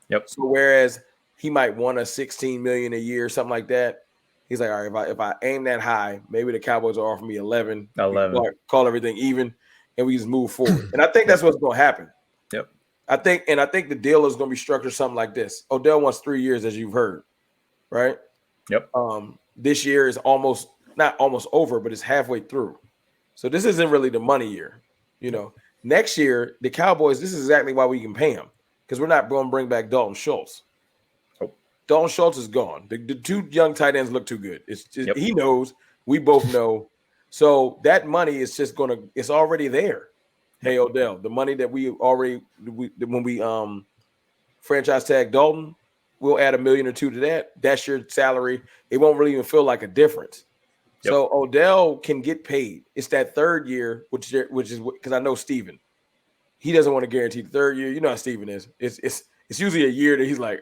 Yep. So whereas he might want a $16 million a year, something like that. He's like, all right, if I aim that high, maybe the Cowboys will offer me 11. Call everything even, and we just move forward. And I think that's what's going to happen. Yep. I think the deal is going to be structured something like this. Odell wants 3 years, as you've heard, right? Yep. This year is not almost over, but it's halfway through. So this isn't really the money year. Next year, the Cowboys, this is exactly why we can pay him because we're not going to bring back Dalton Schultz. Dalton Schultz is gone. The two young tight ends look too good. It's just He knows. We both know. So that money is just it's already there. Hey, Odell, the money that when we franchise tag Dalton, we'll add $1 million or $2 to that. That's your salary. It won't really even feel like a difference. Yep. So Odell can get paid. It's that third year, which is because I know Steven. He doesn't want to guarantee the third year. You know how Steven is. It's usually a year that he's like,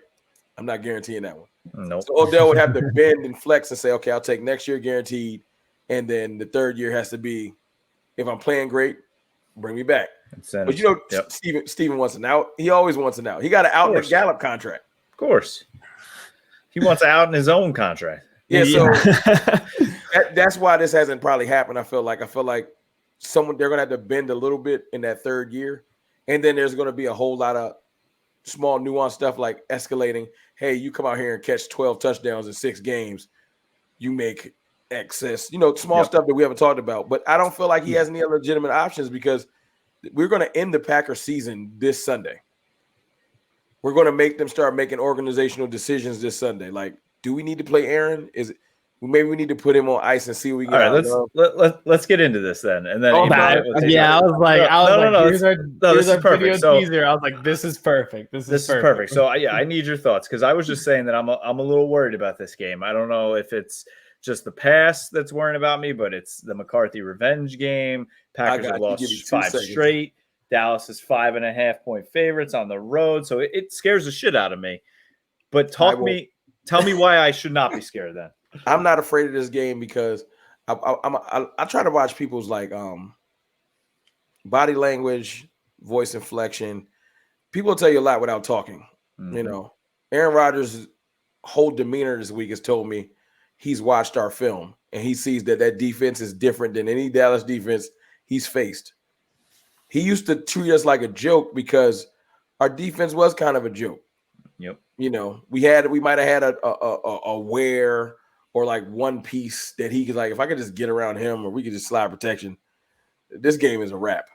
I'm not guaranteeing that one. Nope. So Odell would have to bend and flex and say, okay, I'll take next year guaranteed. And then the third year has to be, if I'm playing great, bring me back. Incentives. But Steven wants an out. He always wants an out. He got an out in the Gallup contract. Of course. He wants an out in his own contract. Yeah, so that's why this hasn't probably happened. I feel like they're going to have to bend a little bit in that third year. And then there's going to be a whole lot of small nuanced stuff like escalating. Hey, you come out here and catch 12 touchdowns in 6 games. You make excess, small stuff that we haven't talked about. But I don't feel like he has any other legitimate options because we're going to end the Packers season this Sunday. We're going to make them start making organizational decisions this Sunday. Like, do we need to play Aaron? Maybe we need to put him on ice and see what we get. All right, let's get into this then. And then I was like, here's our video teaser. I was like, this is perfect. This is perfect. So I need your thoughts because I was just saying that I'm a little worried about this game. I don't know if it's just the pass that's worrying about me, but it's the McCarthy revenge game. Packers have lost 5 straight. Dallas is 5.5-point favorites on the road, so it scares the shit out of me. But tell me why I should not be scared then. I'm not afraid of this game because I try to watch people's body language, voice inflection. People will tell you a lot without talking. Mm-hmm. Aaron Rodgers' whole demeanor this week has told me he's watched our film and he sees that defense is different than any Dallas defense he's faced. He used to treat us like a joke because our defense was kind of a joke. Yep. We might have had a wear or like one piece that he could if I could just get around him or we could just slide protection. This game is a wrap.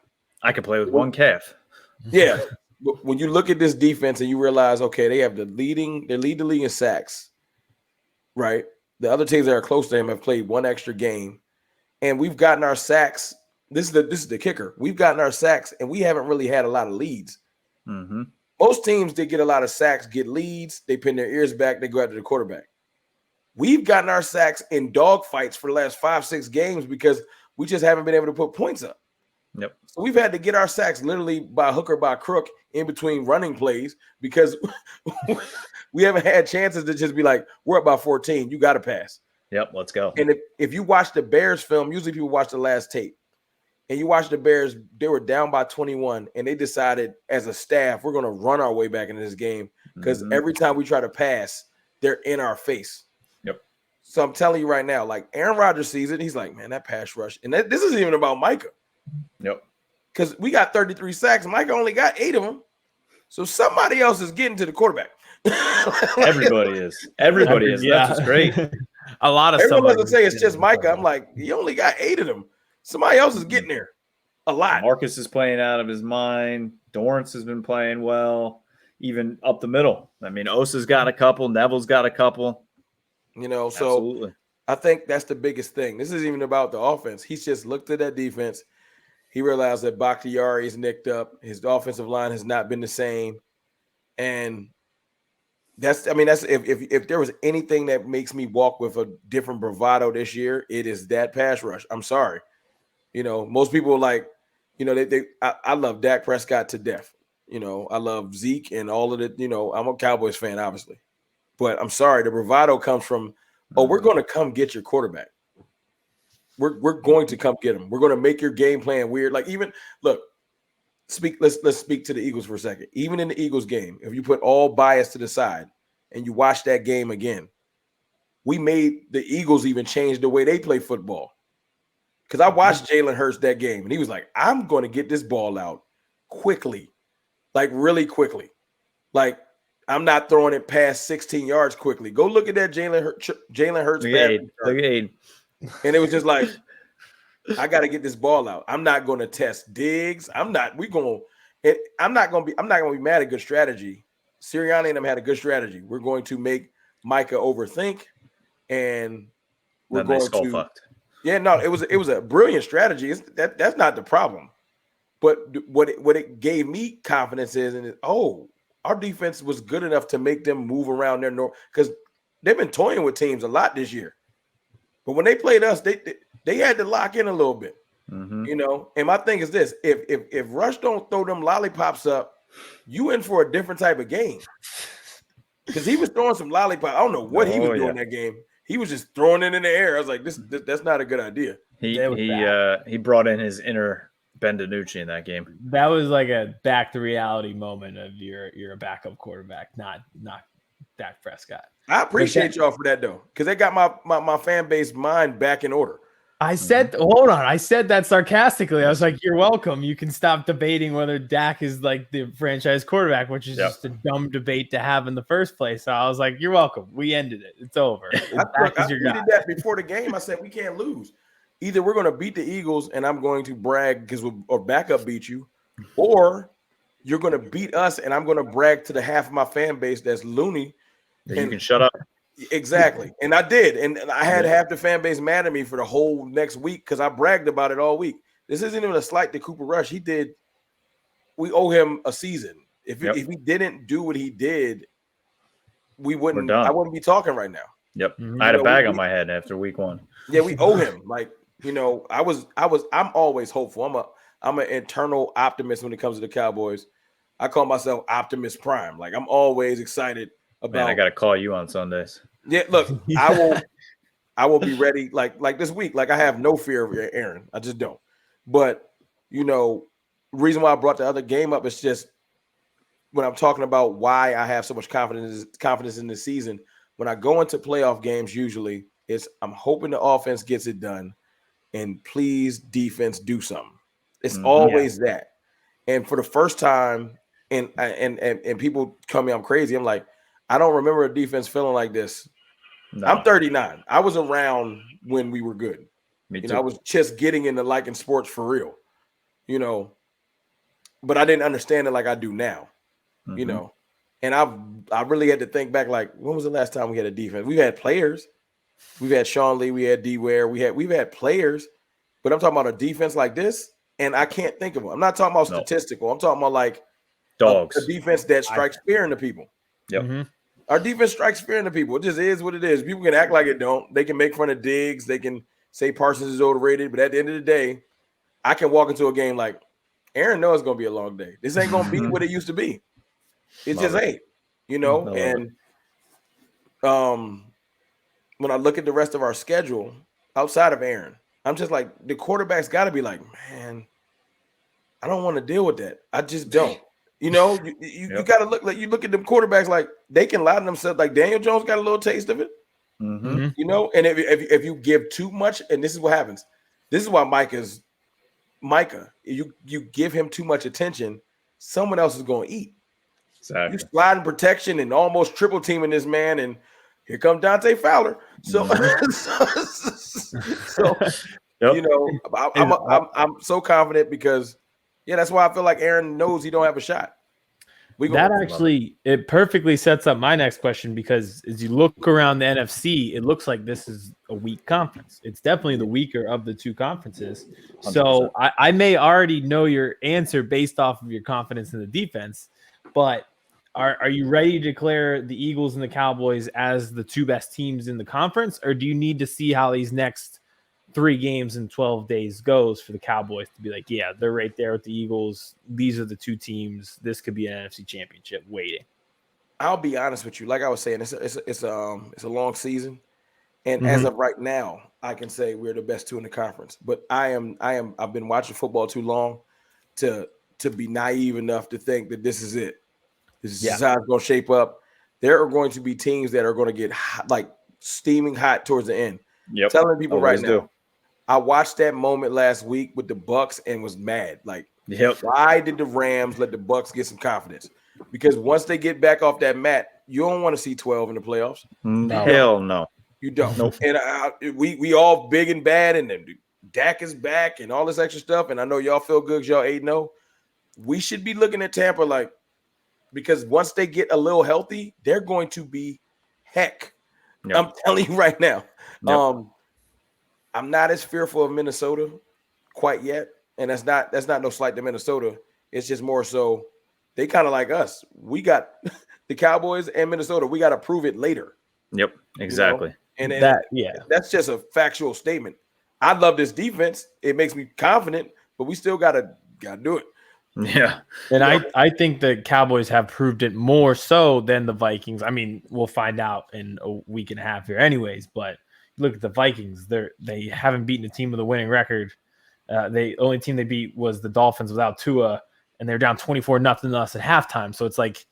I could play with one calf. Yeah. But when you look at this defense and you realize, okay, they have they lead the league in sacks, right? The other teams that are close to him have played one extra game, and we've gotten our sacks. This is the kicker. We've gotten our sacks, and we haven't really had a lot of leads. Mm-hmm. Most teams that get a lot of sacks get leads. They pin their ears back. They go after the quarterback. We've gotten our sacks in dog fights for the last 5-6 games because we just haven't been able to put points up. Yep. So we've had to get our sacks literally by hook or by crook in between running plays because we haven't had chances to just be like, we're up by 14. You got to pass. Yep, let's go. And if you watch the Bears film, usually people watch the last tape. And you watch the Bears, they were down by 21, and they decided as a staff, we're going to run our way back into this game because every time we try to pass, they're in our face. Yep. So I'm telling you right now, Aaron Rodgers sees it. He's like, man, that pass rush. And this isn't even about Micah. Yep. Because we got 33 sacks. Micah only got 8 of them. So somebody else is getting to the quarterback. Everybody is. Everybody is. Yeah. That's what's great. A lot of Everyone somebody doesn't say it's just Micah. I'm like, you only got 8 of them. Somebody else is getting there. A lot. Marcus is playing out of his mind. Dorrance has been playing well, even up the middle. I mean, Osa's got a couple. Neville's got a couple. You know, so Absolutely. I think that's the biggest thing. This isn't even about the offense. He's just looked at that defense. He realized that Bakhtiari is nicked up. His offensive line has not been the same. And that's if there was anything that makes me walk with a different bravado this year, it is that pass rush. I'm sorry. You know, most people like, you know, I love Dak Prescott to death. You know, I love Zeke and all of it. You know, I'm a Cowboys fan, obviously. But I'm sorry, the bravado comes from, we're going to come get your quarterback. We're going to come get him. We're going to make your game plan weird. Like even look, let's speak to the Eagles for a second. Even in the Eagles game, if you put all bias to the side and you watch that game again, we made the Eagles even change the way they play football. Because I watched Jalen Hurts that game, and he was like, I'm going to get this ball out quickly, like really quickly. Like, I'm not throwing it past 16 yards quickly. Go look at that Jalen Hurts. Look at Aiden. And it was just like, I got to get this ball out. I'm not going to test Diggs. I'm not going to be mad at good strategy. Sirianni and them had a good strategy. We're going to make Micah overthink, and we're going to fucked. Yeah, no, it was a brilliant strategy. That's not the problem. But what it gave me confidence is, our defense was good enough to make them move around their north, because they've been toying with teams a lot this year. But when they played us, they had to lock in a little bit, you know. And my thing is this: if Rush don't throw them lollipops up, you in for a different type of game. Because he was throwing some lollipops. I don't know what he was doing that game. He was just throwing it in the air. I was like, that's not a good idea. He brought in his inner Ben DiNucci in that game. That was like a back to reality moment of you're a backup quarterback, not Dak Prescott. I appreciate y'all for that though, because they got my fan base mind back in order. I said, hold on. I said that sarcastically. I was like, you're welcome. You can stop debating whether Dak is like the franchise quarterback, which is just a dumb debate to have in the first place. So I was like, you're welcome. We ended it. It's over. I tweeted that before the game. I said, we can't lose. Either we're going to beat the Eagles and I'm going to brag because our backup beat you, or you're going to beat us and I'm going to brag to the half of my fan base that's loony. And you can shut up. Exactly. And I did. And I had half the fan base mad at me for the whole next week because I bragged about it all week. This isn't even a slight to Cooper Rush. We owe him a season. If he didn't do what he did, I wouldn't be talking right now. Yep. I had a bag on my head after week 1. Yeah, we owe him. Like, you know, I'm always hopeful. I'm an internal optimist when it comes to the Cowboys. I call myself Optimus Prime. Like, I'm always excited about. Man, I got to call you on Sundays. Yeah, look, I will be ready. Like this week. Like, I have no fear of Aaron. I just don't. But, you know, the reason why I brought the other game up is just when I'm talking about why I have so much confidence in this season. When I go into playoff games, usually I'm hoping the offense gets it done, and please defense do something. It's always that. And for the first time, and people tell me I'm crazy. I'm like, I don't remember a defense feeling like this. No. I'm 39. I was around when we were good. Me too. You know, I was just getting into liking sports for real, you know, but I didn't understand it like I do now, you know. And I really had to think back, like, when was the last time we had a defense? We've had players. We've had Sean Lee. We had D. Ware. We've had players. But I'm talking about a defense like this, and I can't think of them. I'm not talking about statistical. I'm talking about, like, dogs. A defense that strikes fear into people. Yep. Our defense strikes fear into people. It just is what it is. People can act like it don't. They can make fun of Diggs. They can say Parsons is overrated. But at the end of the day, I can walk into a game like, Aaron knows it's going to be a long day. This ain't going to be what it used to be. It just ain't, you know. And when I look at the rest of our schedule outside of Aaron, I'm just like, the quarterback's got to be like, man, I don't want to deal with that. I just don't. You know, you got to look, like, you look at them quarterbacks like they can lie to themselves. Like Daniel Jones got a little taste of it, you know. And if you give too much, and this is what happens. This is why Micah. You give him too much attention, someone else is going to eat. Exactly. You sliding protection and almost triple teaming this man, and here comes Dante Fowler. So, Yep. you know, I'm so confident because, that's why I feel like Aaron knows he don't have a shot. That actually, it perfectly sets up my next question, because as you look around the NFC, it looks like this is a weak conference. It's definitely the weaker of the two conferences. 100%. So I may already know your answer based off of your confidence in the defense, but are you ready to declare the Eagles and the Cowboys as the two best teams in the conference, or do you need to see how these next 3 games in 12 days goes for the Cowboys to be like, yeah, they're right there with the Eagles. These are the two teams. This could be an NFC championship waiting. I'll be honest with you. Like I was saying, it's a long season. And as of right now, I can say we're the best two in the conference, but I've been watching football too long to be naive enough to think that this is it. This is how it's going to shape up. There are going to be teams that are going to get hot, like steaming hot towards the end. Yep. Telling people Always right now. do. I watched that moment last week with the Bucks and was mad. Like, why did the Rams let the Bucks get some confidence? Because once they get back off that mat, you don't want to see 12 in the playoffs. No. Hell no. You don't. Nope. And we all big and bad, and then Dak is back and all this extra stuff. And I know y'all feel good because y'all 8-0. We should be looking at Tampa like, because once they get a little healthy, they're going to be heck. Yep. I'm telling you right now. Yep. I'm not as fearful of Minnesota quite yet. And that's not no slight to Minnesota. It's just more so they kind of like us. We got the Cowboys and Minnesota. We got to prove it later. Yep, exactly. You know? And that's just a factual statement. I love this defense. It makes me confident, but we still gotta do it. Yeah. And I think the Cowboys have proved it more so than the Vikings. I mean, we'll find out in a week and a half here anyways, but look at the Vikings. They haven't beaten a team with a winning record. The only team they beat was the Dolphins without Tua, and they're down 24-0 to us at halftime. So it's like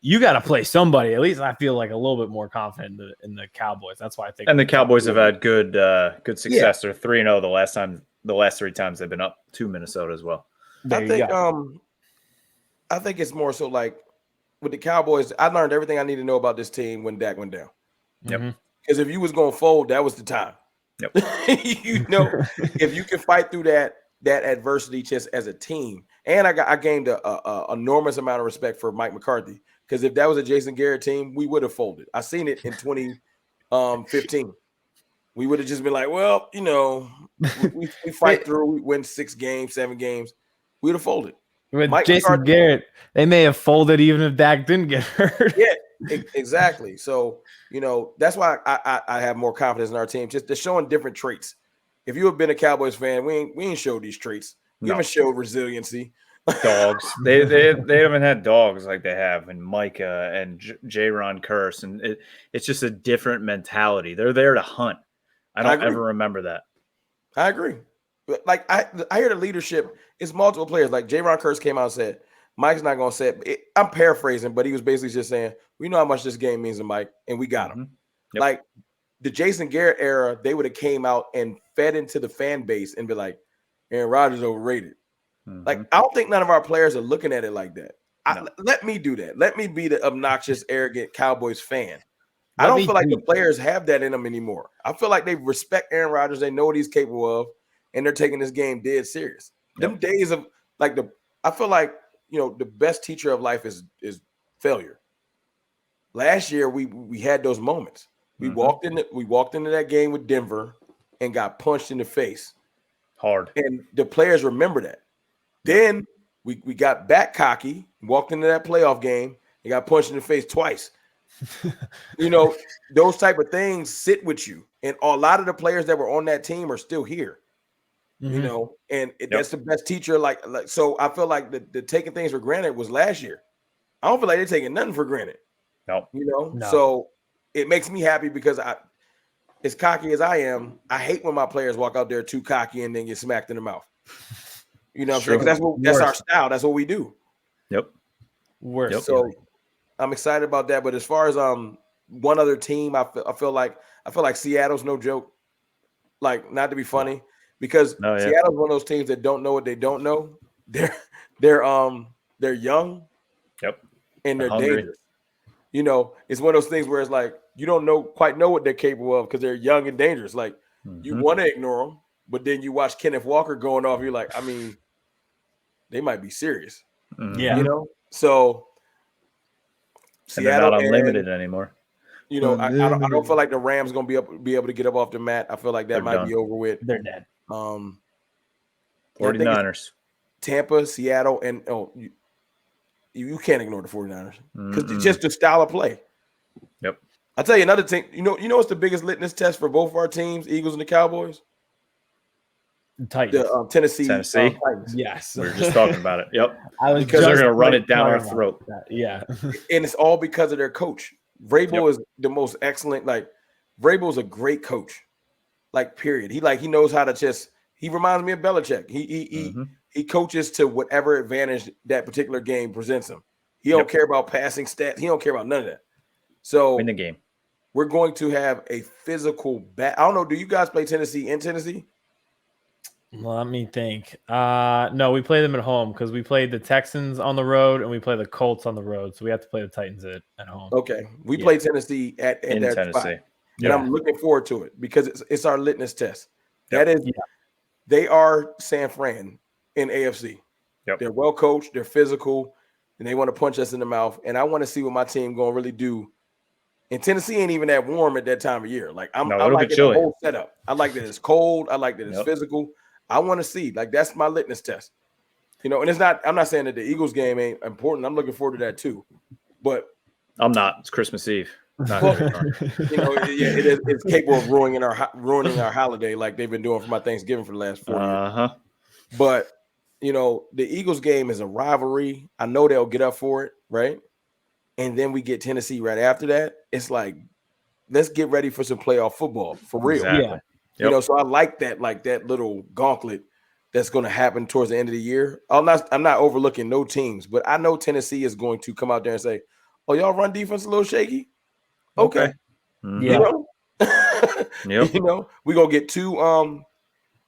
you got to play somebody. At least I feel like a little bit more confident in the Cowboys. That's why I think. And the Cowboys have had good success. They're 3-0 the last 3 times they've been up to Minnesota as well. I think it's more so like with the Cowboys. I learned everything I need to know about this team when Dak went down. Yep. Because if you was going to fold, that was the time. Yep. If you can fight through that adversity just as a team. And I gained a enormous amount of respect for Mike McCarthy, because if that was a Jason Garrett team, we would have folded. I seen it in 2015. We would have just been like, well, we fight through, we win 6 games, 7 games. We would have folded. With Jason Garrett, they may have folded even if Dak didn't get hurt. Yeah, exactly. So, that's why I have more confidence in our team. Just they're showing different traits. If you have been a Cowboys fan, we ain't showed these traits. We haven't showed resiliency. Dogs. They haven't had dogs like they have in Micah and J-Ron Curse, and it's just a different mentality. They're there to hunt. I don't ever remember that. I agree. Like I hear the leadership. It's multiple players. Like J-Ron Curse came out and said, Mike's not going to say it. I'm paraphrasing, but he was basically just saying, we know how much this game means to Mike, and we got him. Yep. Like the Jason Garrett era, they would have came out and fed into the fan base and be like, Aaron Rodgers overrated. Like, I don't think none of our players are looking at it like that. Let me do that. Let me be the obnoxious, arrogant Cowboys fan. I don't feel like the players have that in them anymore. I feel like they respect Aaron Rodgers. They know what he's capable of, and they're taking this game dead serious. Yep. Them days of like I feel like, the best teacher of life is failure. Last year we had those moments. We walked into that game with Denver and got punched in the face hard, and the players remember that. Then we got back cocky, walked into that playoff game and got punched in the face twice. Those type of things sit with you, and a lot of the players that were on that team are still here. That's the best teacher. Like so, I feel like the taking things for granted was last year. I don't feel like they're taking nothing for granted. No. So it makes me happy because as cocky as I am, I hate when my players walk out there too cocky and then get smacked in the mouth. That's our style. That's what we do. Yep. So I'm excited about that. But as far as one other team, I feel like Seattle's no joke. Like, not to be funny, because Seattle's one of those teams that don't know what they don't know. They're young. Yep. and they're hungry. dangerous. You know, it's one of those things where it's like you don't quite know what they're capable of because they're young and dangerous. Like you want to ignore them, but then you watch Kenneth Walker going off. You're like, I mean, they might be serious. Yeah. You know, so And they're not unlimited anymore. You know, I don't feel like the Rams gonna be able to get up off the mat. I feel like that might be over with. They're dead. 49ers, Tampa, Seattle, and you can't ignore the 49ers because it's just the style of play. Yep. I'll tell you another thing. You know what's the biggest litmus test for both of our teams, Eagles and the Cowboys? Titans. The Tennessee. Titans. Yes. We were just talking about it. Yep. Because they're going to run it down our throat. Yeah. And it's all because of their coach. Vrabel is the most excellent. Like Vrabel is a great coach. Like period. He knows how to just. He reminds me of Belichick. He coaches to whatever advantage that particular game presents him. He don't care about passing stats. He don't care about none of that. So win the game. We're going to have a physical I don't know. Do you guys play Tennessee in Tennessee? Let me think. No, we play them at home because we played the Texans on the road and we play the Colts on the road. So we have to play the Titans at home. Okay. We play Tennessee at that Tennessee. spot. And I'm looking forward to it because it's our litmus test. That is, they are San Fran in AFC. Yep. They're well coached, they're physical, and they want to punch us in the mouth. And I want to see what my team going to really do. And Tennessee ain't even that warm at that time of year. Like I like the whole setup. I like that it's cold. I like that it's physical. I want to see. Like that's my litmus test. You know, and it's not. I'm not saying that the Eagles game ain't important. I'm looking forward to that too. But I'm not. It's Christmas Eve. You know, it's capable of ruining our holiday like they've been doing for my Thanksgiving for the last 4 years. But you know, the Eagles game is a rivalry. I know they'll get up for it, right? And then we get Tennessee right after that. It's like, let's get ready for some playoff football for real. Exactly. Yeah. You know, so I like that little gauntlet that's going to happen towards the end of the year. I'm not overlooking no teams, but I know Tennessee is going to come out there and say, "Oh, y'all run defense a little shaky." Okay. Yeah. You know? You know, we're gonna get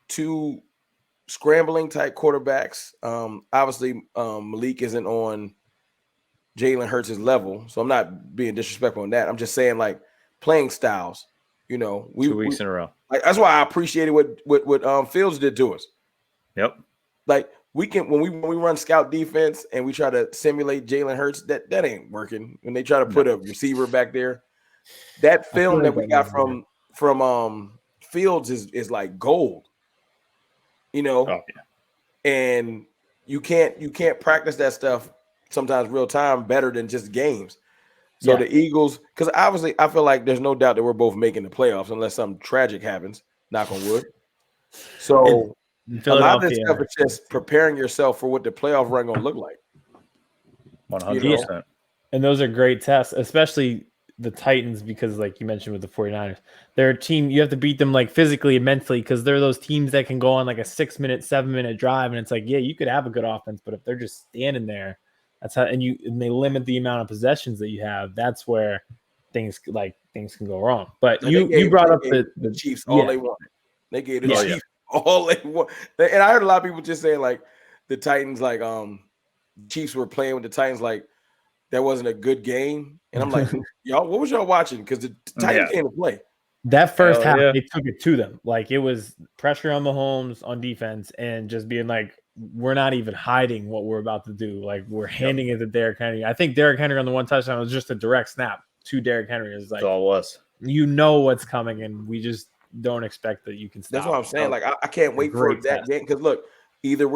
two scrambling type quarterbacks. Obviously, Malik isn't on Jalen Hurts' level, so I'm not being disrespectful on that. I'm just saying, like, playing styles. You know, 2 weeks in a row. Like, that's why I appreciated what Fields did to us. Yep. Like when we run scout defense and we try to simulate Jalen Hurts, that ain't working. When they try to put a receiver back there, that film that we got from Fields is like gold. You know, and you can't practice that stuff sometimes real time better than just games. So the Eagles, because obviously I feel like there's no doubt that we're both making the playoffs unless something tragic happens, knock on wood. So a lot of this stuff is just preparing yourself for what the playoff run going to look like. 100%. And those are great tests, especially the Titans, because like you mentioned with the 49ers, they're a team, you have to beat them like physically and mentally because they're those teams that can go on like a 6-minute, 7-minute drive. And it's like, yeah, you could have a good offense, but if they're just standing there, that's how, and they limit the amount of possessions that you have. That's where things can go wrong. But you brought up the Chiefs all they wanted. They gave the Chiefs all they want. And I heard a lot of people just saying like the Titans, like Chiefs were playing with the Titans like that wasn't a good game. And I'm like, y'all, what was y'all watching? Because the Titans came to play. That first half, they took it to them. Like it was pressure on Mahomes on defense and just being like, we're not even hiding what we're about to do. Like we're handing it to Derrick Henry. I think Derrick Henry on the one touchdown was just a direct snap to Derrick Henry. It was like, that's all it was. You know what's coming, and we just don't expect that you can stop. That's what I'm saying. Like I can't wait for that game because look, either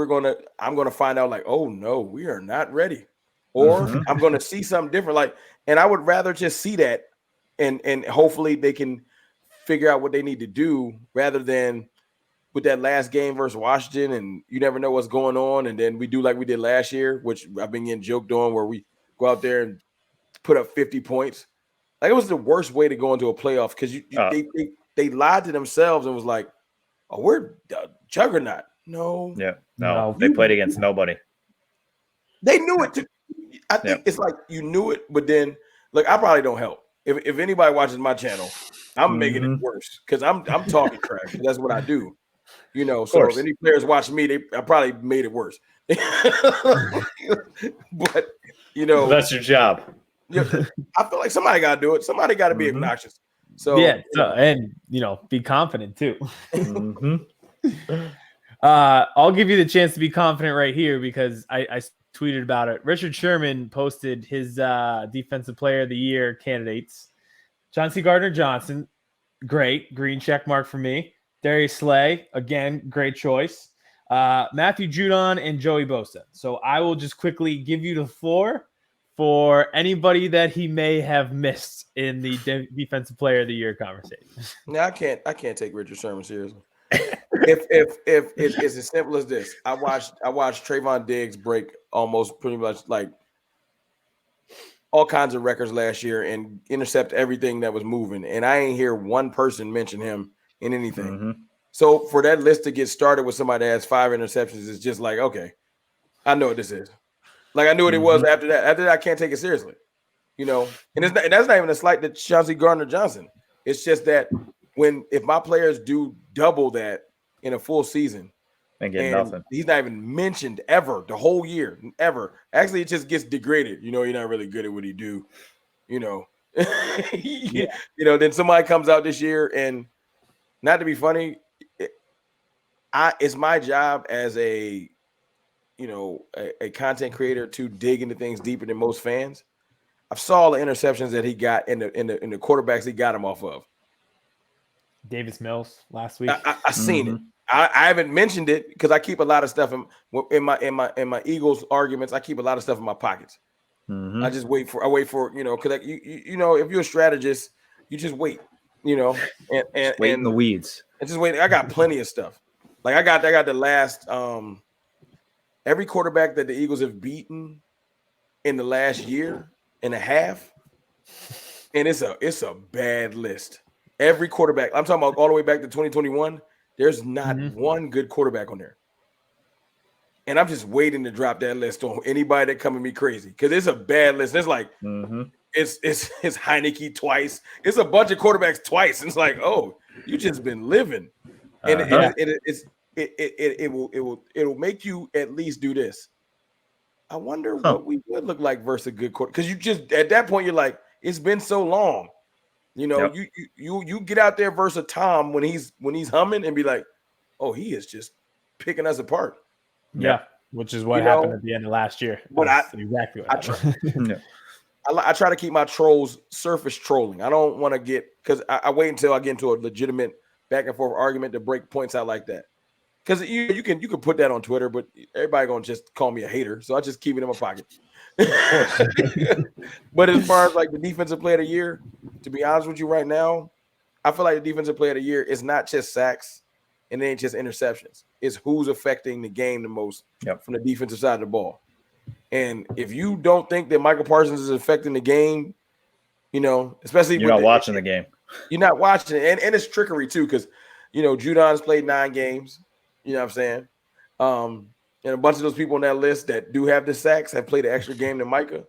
I'm gonna find out like, oh no, we are not ready, or I'm gonna see something different. Like, and I would rather just see that, and hopefully they can figure out what they need to do rather than with that last game versus Washington, and you never know what's going on. And then we do like we did last year, which I've been getting joked on, where we go out there and put up 50 points. Like it was the worst way to go into a playoff because they lied to themselves and was like, "Oh, we're the juggernaut." No, they played against nobody. They knew it. I think it's like you knew it, but then look, I probably don't help. If anybody watches my channel, I'm making it worse because I'm talking trash. That's what I do. You know, so if any players watch me, I probably made it worse. But You know, That's your job. I feel like somebody got to do it. Somebody got to be obnoxious. So yeah, and be confident too. I'll give you the chance to be confident right here because I tweeted about it. Richard Sherman posted his Defensive Player of the Year candidates. Chauncey Gardner-Johnson, great. Green check mark for me. Darius Slay, again, great choice. Matthew Judon and Joey Bosa. So I will just quickly give you the floor for anybody that he may have missed in the Defensive Player of the Year conversation. No, I can't take Richard Sherman seriously. if it's as simple as this, I watched Trayvon Diggs break almost pretty much like all kinds of records last year and intercept everything that was moving, and I ain't hear one person mention him in anything. So for that list to get started with somebody that has 5 interceptions is just like, okay, I know what this is. Like I knew what it was after that. After that, I can't take it seriously. And that's not even a slight to Chauncey Gardner-Johnson. It's just that if my players do double that in a full season and get nothing, he's not even mentioned ever the whole year, ever. Actually, it just gets degraded. You're not really good at what he do. Then somebody comes out this year and, not to be funny, it's my job as a content creator to dig into things deeper than most fans. I saw the interceptions that he got in the quarterbacks he got him off of. Davis Mills last week. I seen it. I haven't mentioned it because I keep a lot of stuff in my Eagles arguments. I keep a lot of stuff in my pockets. I just wait for because if you're a strategist, you just wait. And wait in the weeds. And just wait. I got plenty of stuff. Like I got the last every quarterback that the Eagles have beaten in the last year and a half, and it's a bad list. Every quarterback, I'm talking about all the way back to 2021, there's not one good quarterback on there. And I'm just waiting to drop that list on anybody that come at me crazy because it's a bad list. It's like it's Heineke twice. It's a bunch of quarterbacks twice. And it's like, oh, you just been living, and it will make you at least do this. I wonder what we would look like versus a good quarterback, because you just at that point you're like, it's been so long. You get out there versus a Tom when he's humming and be like, oh, he is just picking us apart. Yeah, which is what happened at the end of last year. But exactly what happened. I try to keep my trolls surface trolling. I don't want to get, because I wait until I get into a legitimate back and forth argument to break points out like that. Because you can put that on Twitter, but everybody gonna just call me a hater, so I just keep it in my pocket. But as far as like the Defensive Player of the Year, to be honest with you right now, I feel like the Defensive Player of the Year is not just sacks and it ain't just interceptions. It's who's affecting the game the most from the defensive side of the ball. And if you don't think that Michael Parsons is affecting the game, especially you're not watching the game. You're not watching it. And it's trickery too, because Judon's played 9 games. You know what I'm saying? And a bunch of those people on that list that do have the sacks have played an extra game than Micah.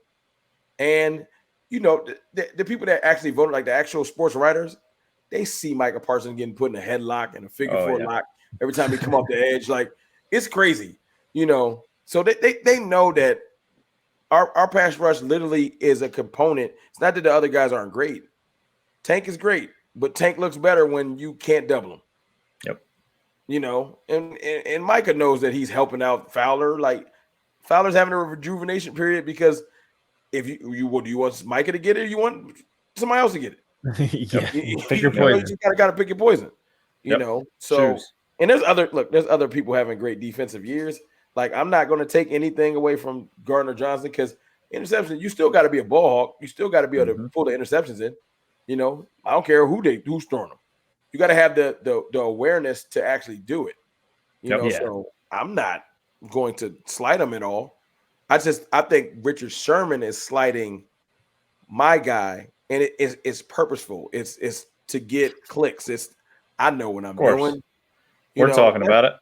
And, the people that actually voted, like the actual sports writers, they see Micah Parsons getting put in a headlock and a figure 4 lock every time he come off the edge. Like, it's crazy, So they know that our pass rush literally is a component. It's not that the other guys aren't great. Tank is great, but Tank looks better when you can't double him. And Micah knows that he's helping out Fowler. Like, Fowler's having a rejuvenation period because if you do you want Micah to get it, or you want somebody else to get it? Pick your poison. You just gotta pick your poison. So and there's other people having great defensive years. Like, I'm not going to take anything away from Gardner-Johnson because interception, you still got to be a ball hawk. You still got to be able to pull the interceptions in. I don't care who's throwing them. You got to have the awareness to actually do it. So I'm not going to slight him at all. I think Richard Sherman is slighting my guy, and it's purposeful. It's to get clicks. I know what I'm doing. We're talking about it.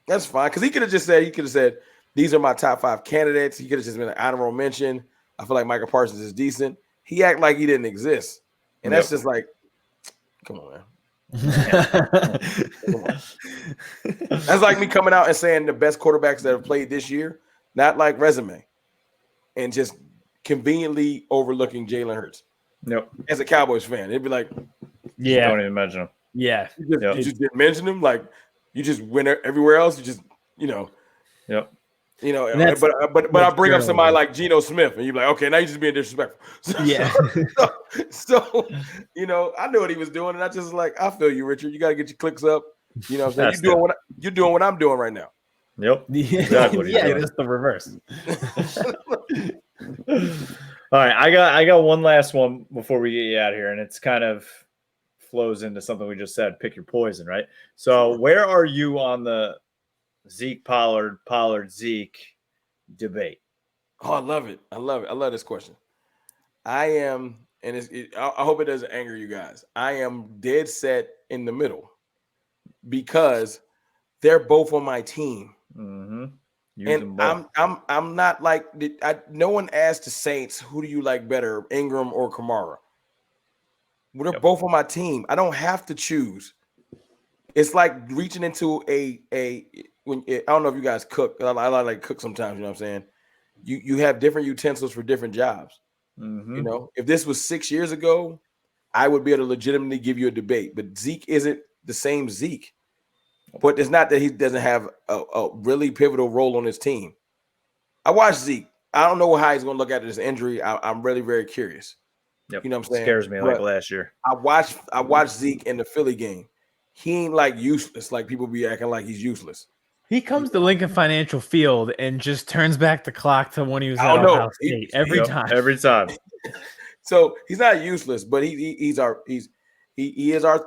That's fine, because he could have said these are my top 5 candidates. He could have just been an honorable mention. I feel like Michael Parsons is decent. He act like he didn't exist, and that's just like, come on, man. Come on. That's like me coming out and saying the best quarterbacks that have played this year, not like resume, and just conveniently overlooking Jalen Hurts. Yep. As a Cowboys fan, it'd be like, Yeah. Don't even mention him. Yeah. you just didn't mention him. Like you just went everywhere else. You just, Yep. But I bring up somebody like Geno Smith, and you're like, okay, now you're just being disrespectful. So, I knew what he was doing, and I just like, I feel you, Richard. You got to get your clicks up. You know what I'm saying? You're doing what I'm doing right now. Yep. Exactly. Just the reverse. All right, I got one last one before we get you out of here, and it's kind of flows into something we just said. Pick your poison, right? So, where are you on the Zeke Pollard Zeke debate? Oh, I love it. I love this question. I am, and I hope it doesn't anger you guys. I am dead set in the middle because they're both on my team. Mm-hmm. And I'm not like no one asked the Saints who do you like better, Ingram or Kamara. Well, they're both on my team. I don't have to choose. It's like reaching into I don't know if you guys cook. I like cook sometimes. You know what I'm saying? You have different utensils for different jobs. Mm-hmm. If this was 6 years ago, I would be able to legitimately give you a debate. But Zeke isn't the same Zeke. But it's not that he doesn't have a really pivotal role on his team. I watched Zeke. I don't know how he's going to look at this injury. I'm really very curious. Yep. You know what I'm saying? Scares me like last year. I watched Zeke in the Philly game. He ain't like useless. Like people be acting like he's useless. He comes to Lincoln Financial Field and just turns back the clock to when he was at Ohio State every time. Every time. So he's not useless, but he is our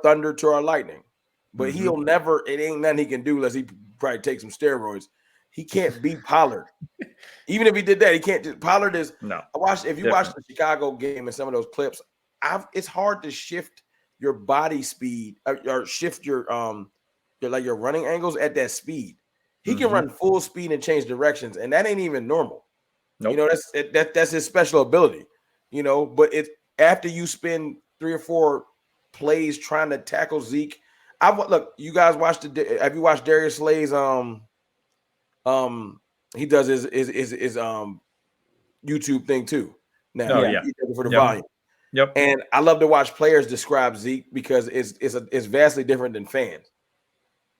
thunder to our lightning. But he'll never. It ain't nothing he can do unless he probably take some steroids. He can't beat Pollard. Even if he did that, he can't. Pollard is. No. If you watch the Chicago game and some of those clips, it's hard to shift your body speed or shift your running angles at that speed. He can run full speed and change directions, and that ain't even normal. Nope. That's his special ability. But it's after you spend 3 or 4 plays trying to tackle Zeke. Look, you guys have you watched Darius Slay's he does his YouTube thing too. Now he does it for the volume. Yep. And I love to watch players describe Zeke because it's vastly different than fans.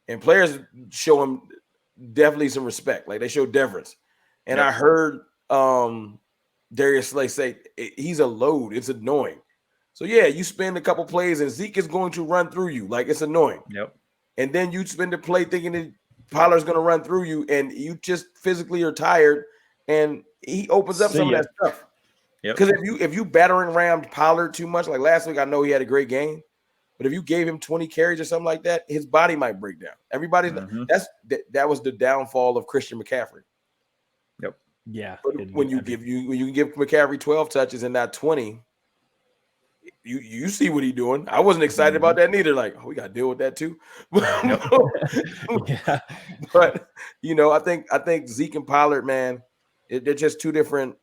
And players show him definitely some respect. Like they show deference. And I heard Darius Slay say he's a load. It's annoying. So yeah, you spend a couple plays and Zeke is going to run through you. Like it's annoying. Yep. And then you spend a play thinking that Pollard's going to run through you, and you just physically are tired, and he opens up some of that stuff. Because if you battering rammed Pollard too much, like last week, I know he had a great game, but if you gave him 20 carries or something like that, his body might break down. Everybody's that was the downfall of Christian McCaffrey. Yep. Yeah. But when you can give McCaffrey 12 touches and not 20. You see what he's doing. I wasn't excited about that neither. Like, we got to deal with that too. But I think Zeke and Pollard, man, they're just two different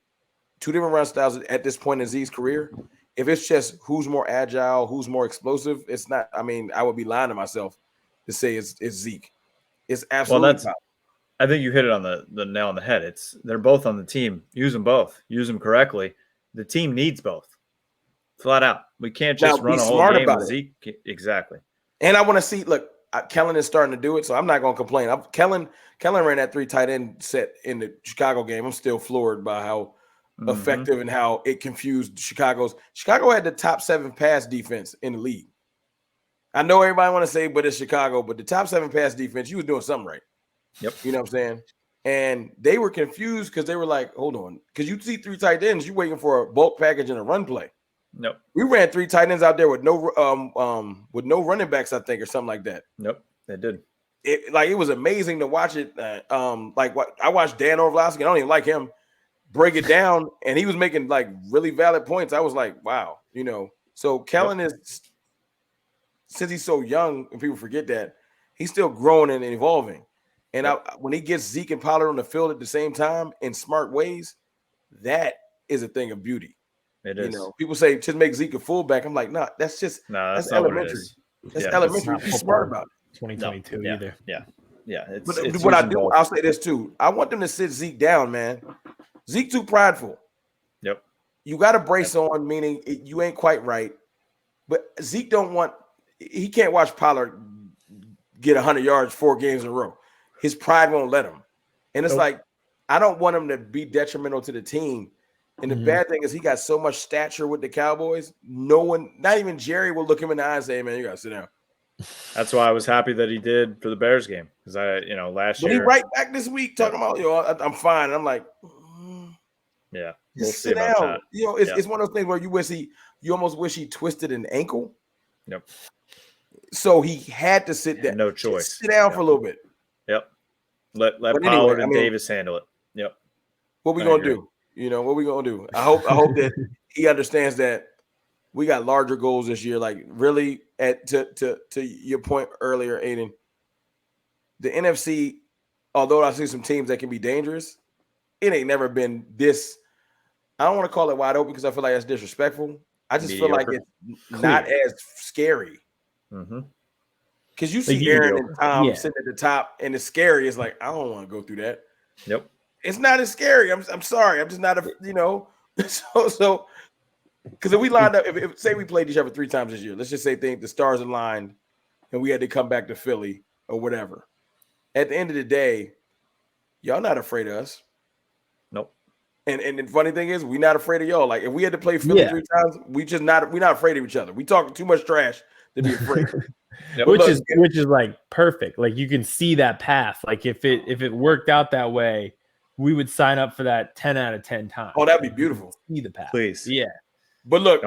run styles at this point in Zeke's career. If it's just who's more agile, who's more explosive, it's not. I mean, I would be lying to myself to say it's Zeke. It's absolutely. I think you hit it on the nail on the head. They're both on the team. Use them both. Use them correctly. The team needs both. Flat out. We can't just run a whole game with Zeke. Exactly. And I want to see, look, Kellen is starting to do it, so I'm not going to complain. Kellen ran that 3 tight end set in the Chicago game. I'm still floored by how effective and how it confused Chicago had the top 7 pass defense in the league. I know everybody want to say, but it's Chicago, but the top 7 pass defense, you was doing something right. Yep. You know what I'm saying? And they were confused because they were like, hold on. Because you see 3 tight ends, you're waiting for a bulk package and a run play. Nope. We ran 3 tight ends out there with no running backs, I think, or something like that. Nope, they did. It was amazing to watch it. I watched Dan Orlovsky. I don't even like him break it down, and he was making like really valid points. I was like, wow, So Kellen is, since he's so young, and people forget that, he's still growing and evolving. And when he gets Zeke and Pollard on the field at the same time in smart ways, that is a thing of beauty. It is. People say just make Zeke a fullback. I'm like, nah, that's elementary. That's elementary. Be smart about it. 2022 either. Yeah. But what I do, I'll say this too. I want them to sit Zeke down, man. Zeke too prideful. Yep. you got to brace on, meaning you ain't quite right. But Zeke he can't watch Pollard get 100 yards 4 games in a row. His pride won't let him. And it's like, I don't want him to be detrimental to the team. And the bad thing is he got so much stature with the Cowboys. No one, not even Jerry, will look him in the eye and say, hey, man, you got to sit down. That's why I was happy that he did for the Bears game. Because last year. But he right back this week talking about, I'm fine. And I'm like, yeah, we'll see about that. It's one of those things where you almost wish he twisted an ankle. Yep. So he had to sit down. No choice. Just sit down for a little bit. Yep. Let Pollard and Davis handle it. Yep. What we gonna do? What we gonna do? I hope that he understands that we got larger goals this year. Like really, to your point earlier, Aidan, the NFC, although I see some teams that can be dangerous, it ain't never been this. I don't want to call it wide open because I feel like that's disrespectful. I just feel like it's not as scary. Because you see Aaron and Tom sitting at the top, and it's scary. It's like, I don't want to go through that. Yep. It's not as scary. I'm sorry. I'm just not so because if we lined up, if say we played each other 3 times this year, let's just say the stars aligned and we had to come back to Philly or whatever. At the end of the day, y'all not afraid of us. Nope. And the funny thing is, we're not afraid of y'all. Like if we had to play Philly 3 times, we're not afraid of each other. We talking too much trash to be afraid. Which is like perfect. Like you can see that path. Like if it worked out that way, we would sign up for that 10 out of 10 times. Oh, that'd be beautiful. See the path. Please. Yeah. But look,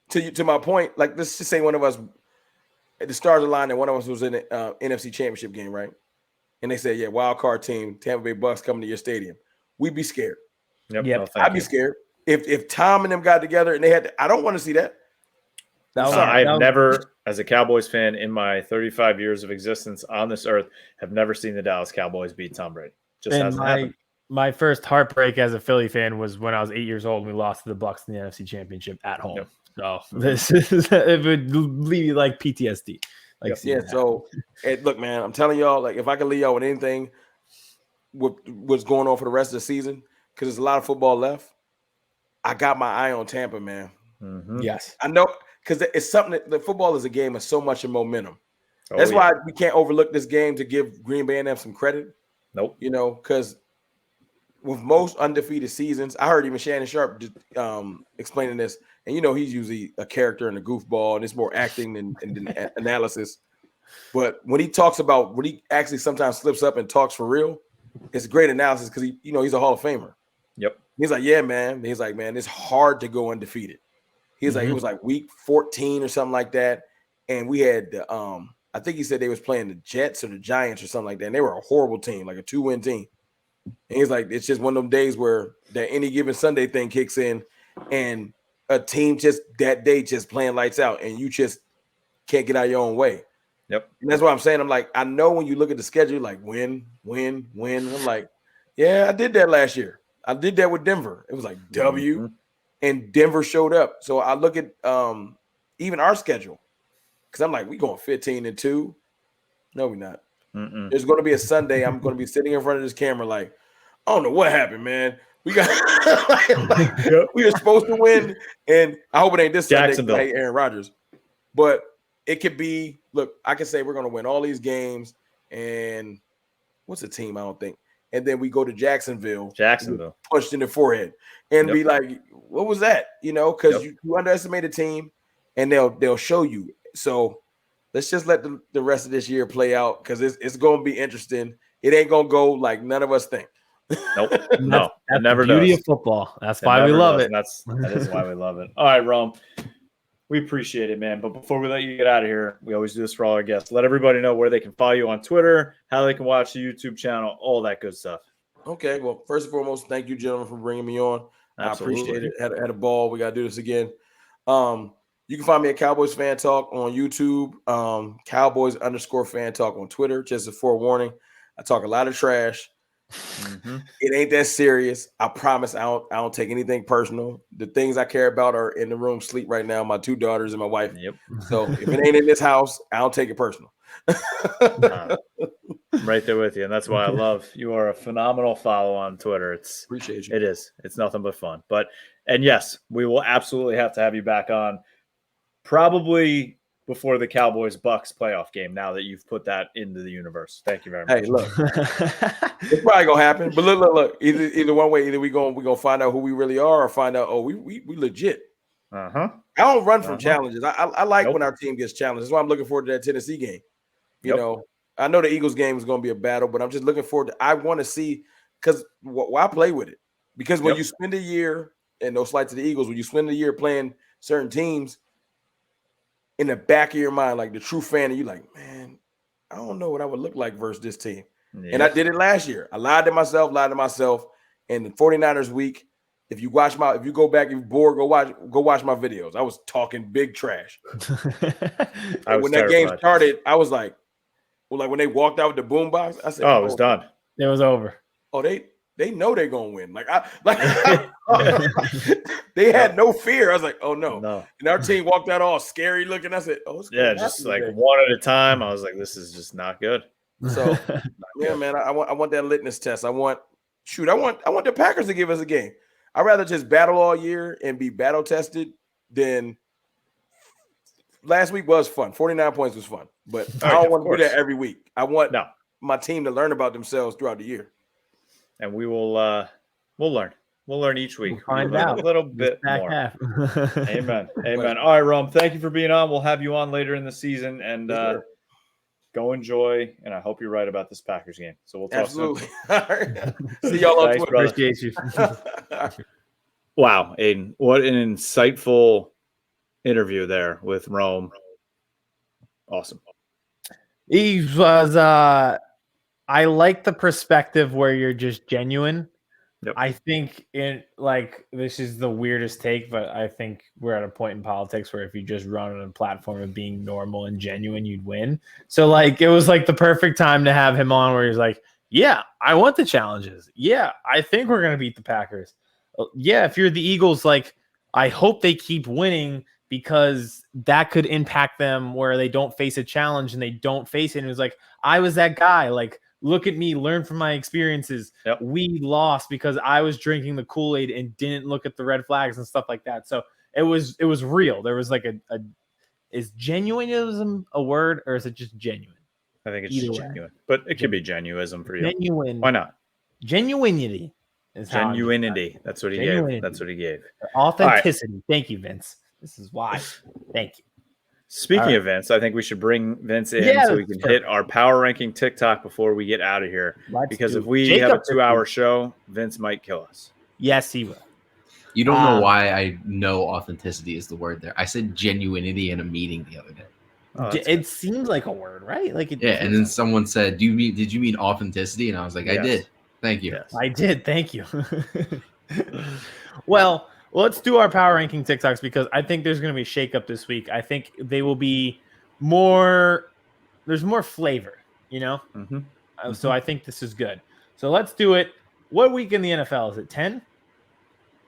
to my point, like let's just say one of us at the stars aligned and one of us was in the NFC Championship game, right? And they said, yeah, wild card team, Tampa Bay Bucks coming to your stadium. We'd be scared. Yep. No, I'd be scared. If Tom and them got together and they had I don't want to see that. I've never, as a Cowboys fan in my 35 years of existence on this earth, have never seen the Dallas Cowboys beat Tom Brady. Just hasn't happened. My first heartbreak as a Philly fan was when I was 8 years old and we lost to the Bucks in the NFC Championship at home. Yep. So this is it would leave you like PTSD. So look, man, I'm telling y'all, like if I can leave y'all with anything, with what's going on for the rest of the season, because there's a lot of football left. I got my eye on Tampa, man. Yes, I know. Because it's something that the football is a game of so much momentum. That's why we can't overlook this game to give Green Bay and them some credit. Nope. Because with most undefeated seasons, I heard even Shannon Sharp explaining this, and he's usually a character and a goofball, and it's more acting than analysis. But when he actually sometimes slips up and talks for real, it's great analysis because he's a Hall of Famer. Yep. He's like, yeah, man. He's like, man, it's hard to go undefeated. He's like, it was like week 14 or something like that. And we had, I think he said they was playing the Jets or the Giants or something like that. And they were a horrible team, like a 2-win team. And he's like, it's just one of them days where that any given Sunday thing kicks in and a team just that day just playing lights out and you just can't get out of your own way. Yep. And that's what I'm saying. I'm like, I know when you look at the schedule, like win. I'm like, yeah, I did that last year. I did that with Denver. It was like W. And Denver showed up. So I look at even our schedule because I'm like, we going 15-2. No, we're not. There's going to be a Sunday. I'm going to be sitting in front of this camera like, I don't know what happened, man. We got we were supposed to win, and I hope it ain't this Sunday. I hate Aaron Rodgers, but it could be. Look, I can say we're going to win all these games, and what's the team? I don't think. And then we go to Jacksonville, punched in the forehead, and be like, "What was that?" Because you underestimate a team, and they'll show you. So let's just let the rest of this year play out because it's going to be interesting. It ain't going to go like none of us think. Nope, no, that's never the beauty does. of football. That's why we love it. That is why we love it. All right, Rome. We appreciate it, man. But before we let you get out of here, we always do this for all our guests. Let everybody know where they can follow you on Twitter, how they can watch the YouTube channel, all that good stuff. Okay. Well, first and foremost, thank you, gentlemen, for bringing me on. Absolutely. I appreciate it. Had a ball. We got to do this again. You can find me at Cowboys Fan Talk on YouTube, Cowboys_Fan Talk on Twitter. Just a forewarning, I talk a lot of trash. It ain't that serious. I promise I don't take anything personal. The things I care about are in the room sleep right now, my 2 daughters and my wife. Yep. So if it ain't in this house, I don't take it personal. I'm right there with you, and that's why I love you. Are a phenomenal follow on Twitter. Appreciate you. It is. It's nothing but fun. And yes, we will absolutely have to have you back on, probably before the Cowboys Bucks playoff game. Now that you've put that into the universe, thank you very much. Hey, look, it's probably gonna happen. But look. Either one way, either we gonna find out who we really are, or find out we legit. I don't run from challenges. I like when our team gets challenged. That's why I'm looking forward to that Tennessee game. You know, I know the Eagles game is going to be a battle, but I'm just looking forward to. I want to see, because why play with it? Because when you spend a year, and no slight to the Eagles, when you spend a year playing certain teams, in the back of your mind, like the true fan, and you're like, man, I don't know what I would look like versus this team. Yes. And I did it last year. I lied to myself, and the 49ers week. If you go back, if you're bored, go watch my videos. I was talking big trash. And when that game started, I was like, when they walked out with the boombox, I said, "Oh, it was done. It was over." Oh, they know they're gonna win. They had no fear. I was like, "Oh no!" And our team walked out all scary looking. I said, "Oh, it's just like one at a time." I was like, "This is just not good." So, yeah, man, I want that litmus test. I want the Packers to give us a game. I'd rather just battle all year and be battle tested than last week was fun. 49 points was fun, but I don't want to do that every week. I want my team to learn about themselves throughout the year. And we will we'll learn. We'll learn each week. We'll find out a little bit more. Amen. Amen. All right, Rome, thank you for being on. We'll have you on later in the season, and go enjoy, and I hope you're right about this Packers game. So we'll talk soon. See y'all on Twitter. Appreciate you. Wow, Aidan, what an insightful interview there with Rome. Awesome. He was I like the perspective where you're just genuine. Yep. I think this is the weirdest take, but I think we're at a point in politics where if you just run on a platform of being normal and genuine, you'd win. So it was the perfect time to have him on where he's like, yeah, I want the challenges. Yeah, I think we're going to beat the Packers. Yeah, if you're the Eagles, I hope they keep winning because that could impact them where they don't face a challenge and they don't face it. And it was like, I was that guy. Look at me, learn from my experiences. Yep. We lost because I was drinking the Kool-Aid and didn't look at the red flags and stuff like that. So it was real. There was is genuinism a word or is it just genuine? I think it's just genuine, but it could be genuism for you. Genuine. Why not? Genuinity. Genuinity. That's what he gave. That's what he gave. Authenticity. Right. Thank you, Vince. This is why. Thank you. Speaking of Vince, I think we should bring Vince in so we can hit our power ranking TikTok before we get out of here. Because if we have a 2-hour show, Vince might kill us. Yes, he will. You don't know why I know authenticity is the word there. I said genuinity in a meeting the other day. Oh, it seems like a word, right? And then someone said, did you mean authenticity? And I was like, I did. Thank you. Yes. I did. Thank you. Well, let's do our power ranking TikToks because I think there's going to be a shakeup this week. I think they will be there's more flavor, Mm-hmm. So I think this is good. So let's do it. What week in the NFL? Is it 10?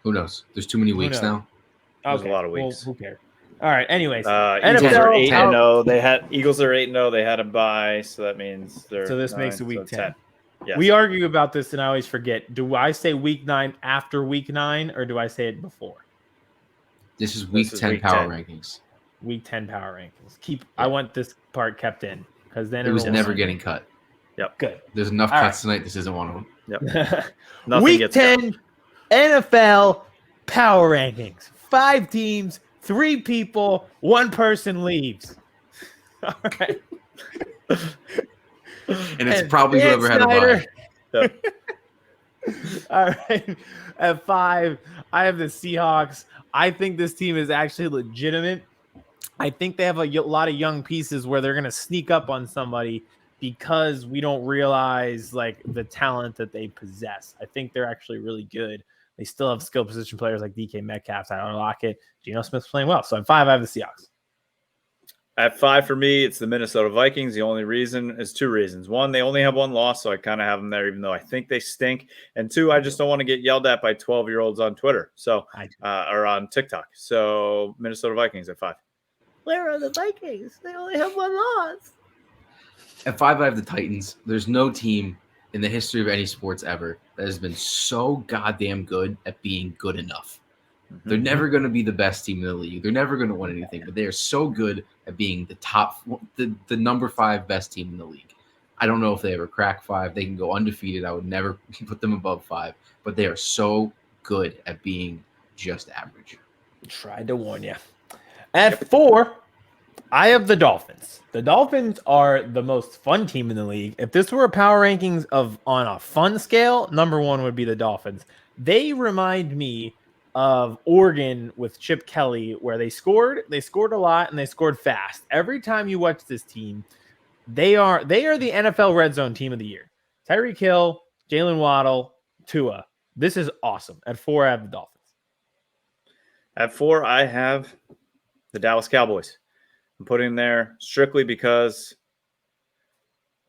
Who knows? There's too many weeks now. There's a lot of weeks. Well, who cares? All right. Anyways, Eagles are 8-0. Eagles are 8-0. They had a bye, so that means they're. So this makes it week 10. Yes. We argue about this, and I always forget. Do I say week 9 after week 9, or do I say it before? This is week 10 power rankings. Week 10 power rankings. I want this part kept in because then it was never getting cut. Yep. Good. There's enough cuts tonight. This isn't one of them. Yep. Week 10 NFL power rankings. 5 teams, 3 people, 1 person leaves. All right. And it's probably whoever had a bye. Yep. All right. At 5, I have the Seahawks. I think this team is actually legitimate. I think they have a lot of young pieces where they're going to sneak up on somebody because we don't realize the talent that they possess. I think they're actually really good. They still have skill position players like DK Metcalf, Tyler Lockett, Geno Smith's playing well. So at 5, I have the Seahawks. At 5 for me, it's the Minnesota Vikings. The only reason is 2 reasons. 1, they only have 1 loss, so I kind of have them there, even though I think they stink. And 2, I just don't want to get yelled at by 12-year-olds on Twitter, or on TikTok. So Minnesota Vikings at 5. Where are the Vikings? They only have 1 loss. At 5, I have the Titans. There's no team in the history of any sports ever that has been so goddamn good at being good enough. They're never going to be the best team in the league. They're never going to win anything, but they are so good at being the number 5 best team in the league. I don't know if they ever crack 5. They can go undefeated. I would never put them above 5, but they are so good at being just average. Tried to warn you. At 4, I have the Dolphins. The Dolphins are the most fun team in the league. If this were a power rankings on a fun scale, number 1 would be the Dolphins. They remind me of Oregon with Chip Kelly, where they scored a lot and they scored fast. Every time you watch this team, they are the NFL red zone team of the year. Tyreek Hill, Jalen Waddle, Tua. This is awesome. At 4, I have the Dolphins. At 4, I have the Dallas Cowboys. I'm putting there strictly because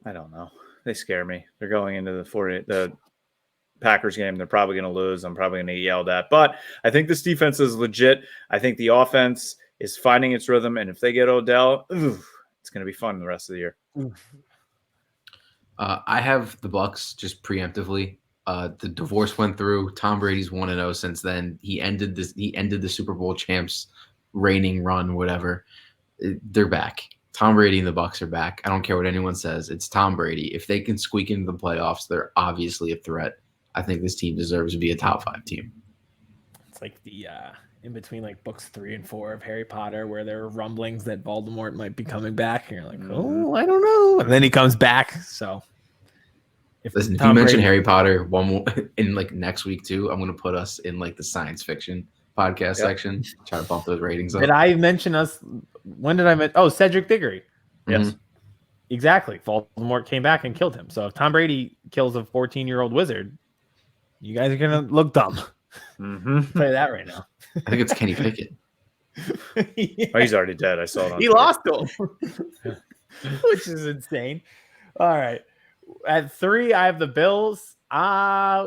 I don't know. They scare me. They're going into the Packers game. They're probably going to lose. I'm probably going to get yelled at. But I think this defense is legit. I think the offense is finding its rhythm. And if they get Odell, it's going to be fun the rest of the year. I have the Bucks just preemptively. The divorce went through. Tom Brady's 1-0 since then. He ended the Super Bowl champs reigning run, whatever. They're back. Tom Brady and the Bucks are back. I don't care what anyone says. It's Tom Brady. If they can squeak into the playoffs, they're obviously a threat. I think this team deserves to be a top 5 team. It's like the in between like books 3 and 4 of Harry Potter, where there were rumblings that Voldemort might be coming back, and you're like, oh, I don't know. And then he comes back. So if you mention Harry Potter one more, in like next week too, I'm gonna put us in like the science fiction podcast section. Try to bump those ratings up. Did I mention us? When did I mention? Oh, Cedric Diggory. Yes. Mm-hmm. Exactly. Voldemort came back and killed him. So if Tom Brady kills a 14-year-old wizard, you guys are going to look dumb. Mm-hmm. Play that right now. I think it's Kenny Pickett. Yeah. Oh, he's already dead. I saw it on He Twitter. lost to him, which is insane. All right. At 3, I have the Bills.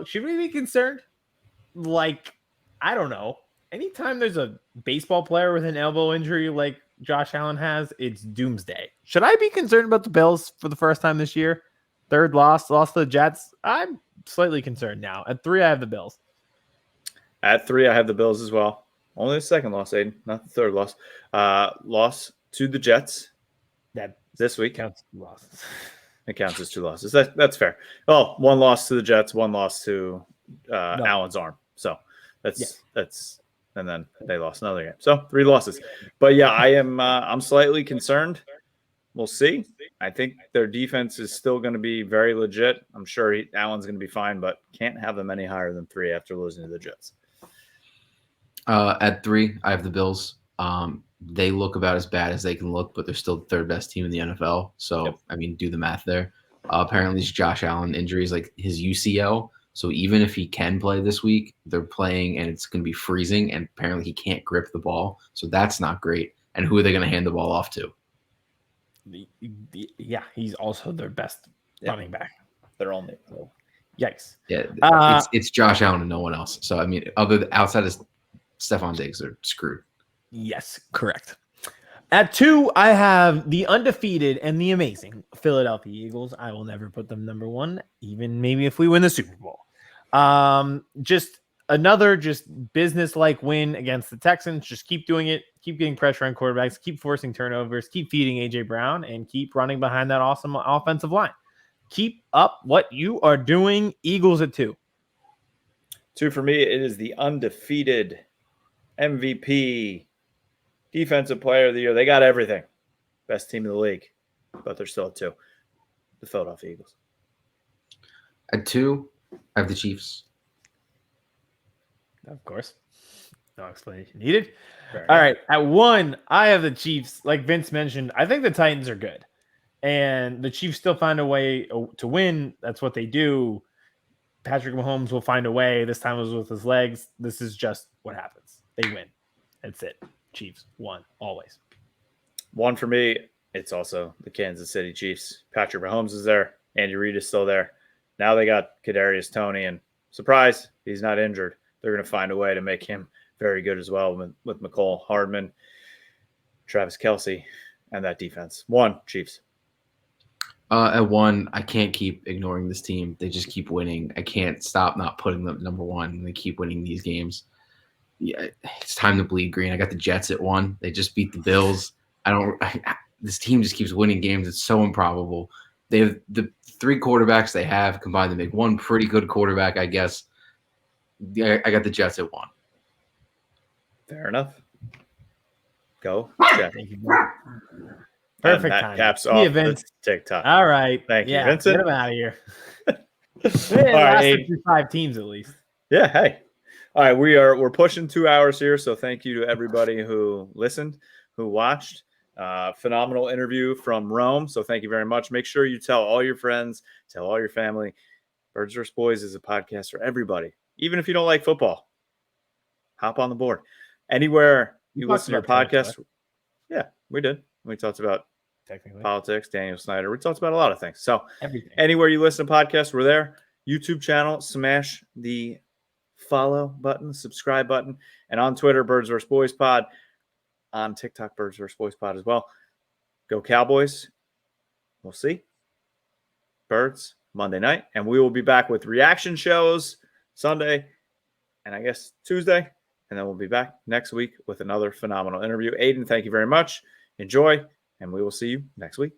Should we be concerned? Like, I don't know. Anytime there's a baseball player with an elbow injury like Josh Allen has, it's doomsday. Should I be concerned about the Bills for the first time this year? 3rd loss to the Jets. I'm slightly concerned now. At 3, I have the Bills. At 3, I have the Bills as well. Only the 2nd loss, Aiden, not the 3rd loss. Loss to the Jets. That this week counts 2 losses. It counts as 2 losses. That's fair. Well, 1 loss to the Jets, 1 loss to Allen's arm. So that's and then they lost another game. So 3 losses. But yeah, I'm slightly concerned. We'll see. I think their defense is still going to be very legit. I'm sure Allen's going to be fine, but can't have them any higher than 3 after losing to the Jets. At 3, I have the Bills. They look about as bad as they can look, but they're still the 3rd best team in the NFL. So, I mean, do the math there. Apparently, this Josh Allen injury is like his UCL. So even if he can play this week, they're playing and it's going to be freezing. And apparently he can't grip the ball. So that's not great. And who are they going to hand the ball off to? Yeah, he's also their best running back. They're only. Yikes. Yeah, it's Josh Allen and no one else. So, I mean, outside of Stephon Diggs, they're screwed. Yes, correct. At 2, I have the undefeated and the amazing Philadelphia Eagles. I will never put them number 1, even maybe if we win the Super Bowl. Just another business-like win against the Texans. Just keep doing it. Keep getting pressure on quarterbacks. Keep forcing turnovers. Keep feeding A.J. Brown. And keep running behind that awesome offensive line. Keep up what you are doing. Eagles at 2. 2 for me, it is the undefeated MVP, Defensive Player of the Year. They got everything. Best team in the league. But they're still at 2. The Philadelphia Eagles. At 2, I have the Chiefs. Of course. No explanation needed. All right. At 1, I have the Chiefs. Like Vince mentioned, I think the Titans are good. And the Chiefs still find a way to win. That's what they do. Patrick Mahomes will find a way. This time it was with his legs. This is just what happens. They win. That's it. Chiefs 1, always. 1 for me, it's also the Kansas City Chiefs. Patrick Mahomes is there. Andy Reid is still there. Now they got Kadarius Toney, and surprise, he's not injured. They're going to find a way to make him very good as well with McCole Hardman, Travis Kelce, and that defense. 1, Chiefs. At 1, I can't keep ignoring this team. They just keep winning. I can't stop not putting them number 1. They keep winning these games. Yeah, it's time to bleed green. I got the Jets at 1. They just beat the Bills. This team just keeps winning games. It's so improbable. They have the 3 quarterbacks they have combined to make one pretty good quarterback, I guess. I got the Jets at 1. Fair enough. Go, Jeff. Thank you, bro. Perfect that time. caps See off you, Vince. the TikTok. All right. Thank you, yeah, Vincent. Get him out of here. All It right, lasted through 5 teams at least. Yeah, hey. All right, we're pushing 2 hours here, so thank you to everybody who listened, who watched. Phenomenal interview from Rome, so thank you very much. Make sure you tell all your friends, tell all your family. Birds vs. Boys is a podcast for everybody, even if you don't like football. Hop on the board. Anywhere you listen to your podcast. Yeah, we did. We talked about politics, Daniel Snyder. We talked about a lot of things. So everything. Anywhere you listen to podcasts, we're there. YouTube channel, smash the follow button, subscribe button, and on Twitter, Birds vs. Boys Pod. On TikTok, Birds vs. Boys Pod as well. Go Cowboys. We'll see. Birds, Monday night. And we will be back with reaction shows Sunday and I guess Tuesday. And then we'll be back next week with another phenomenal interview. Aidan, thank you very much. Enjoy, and we will see you next week.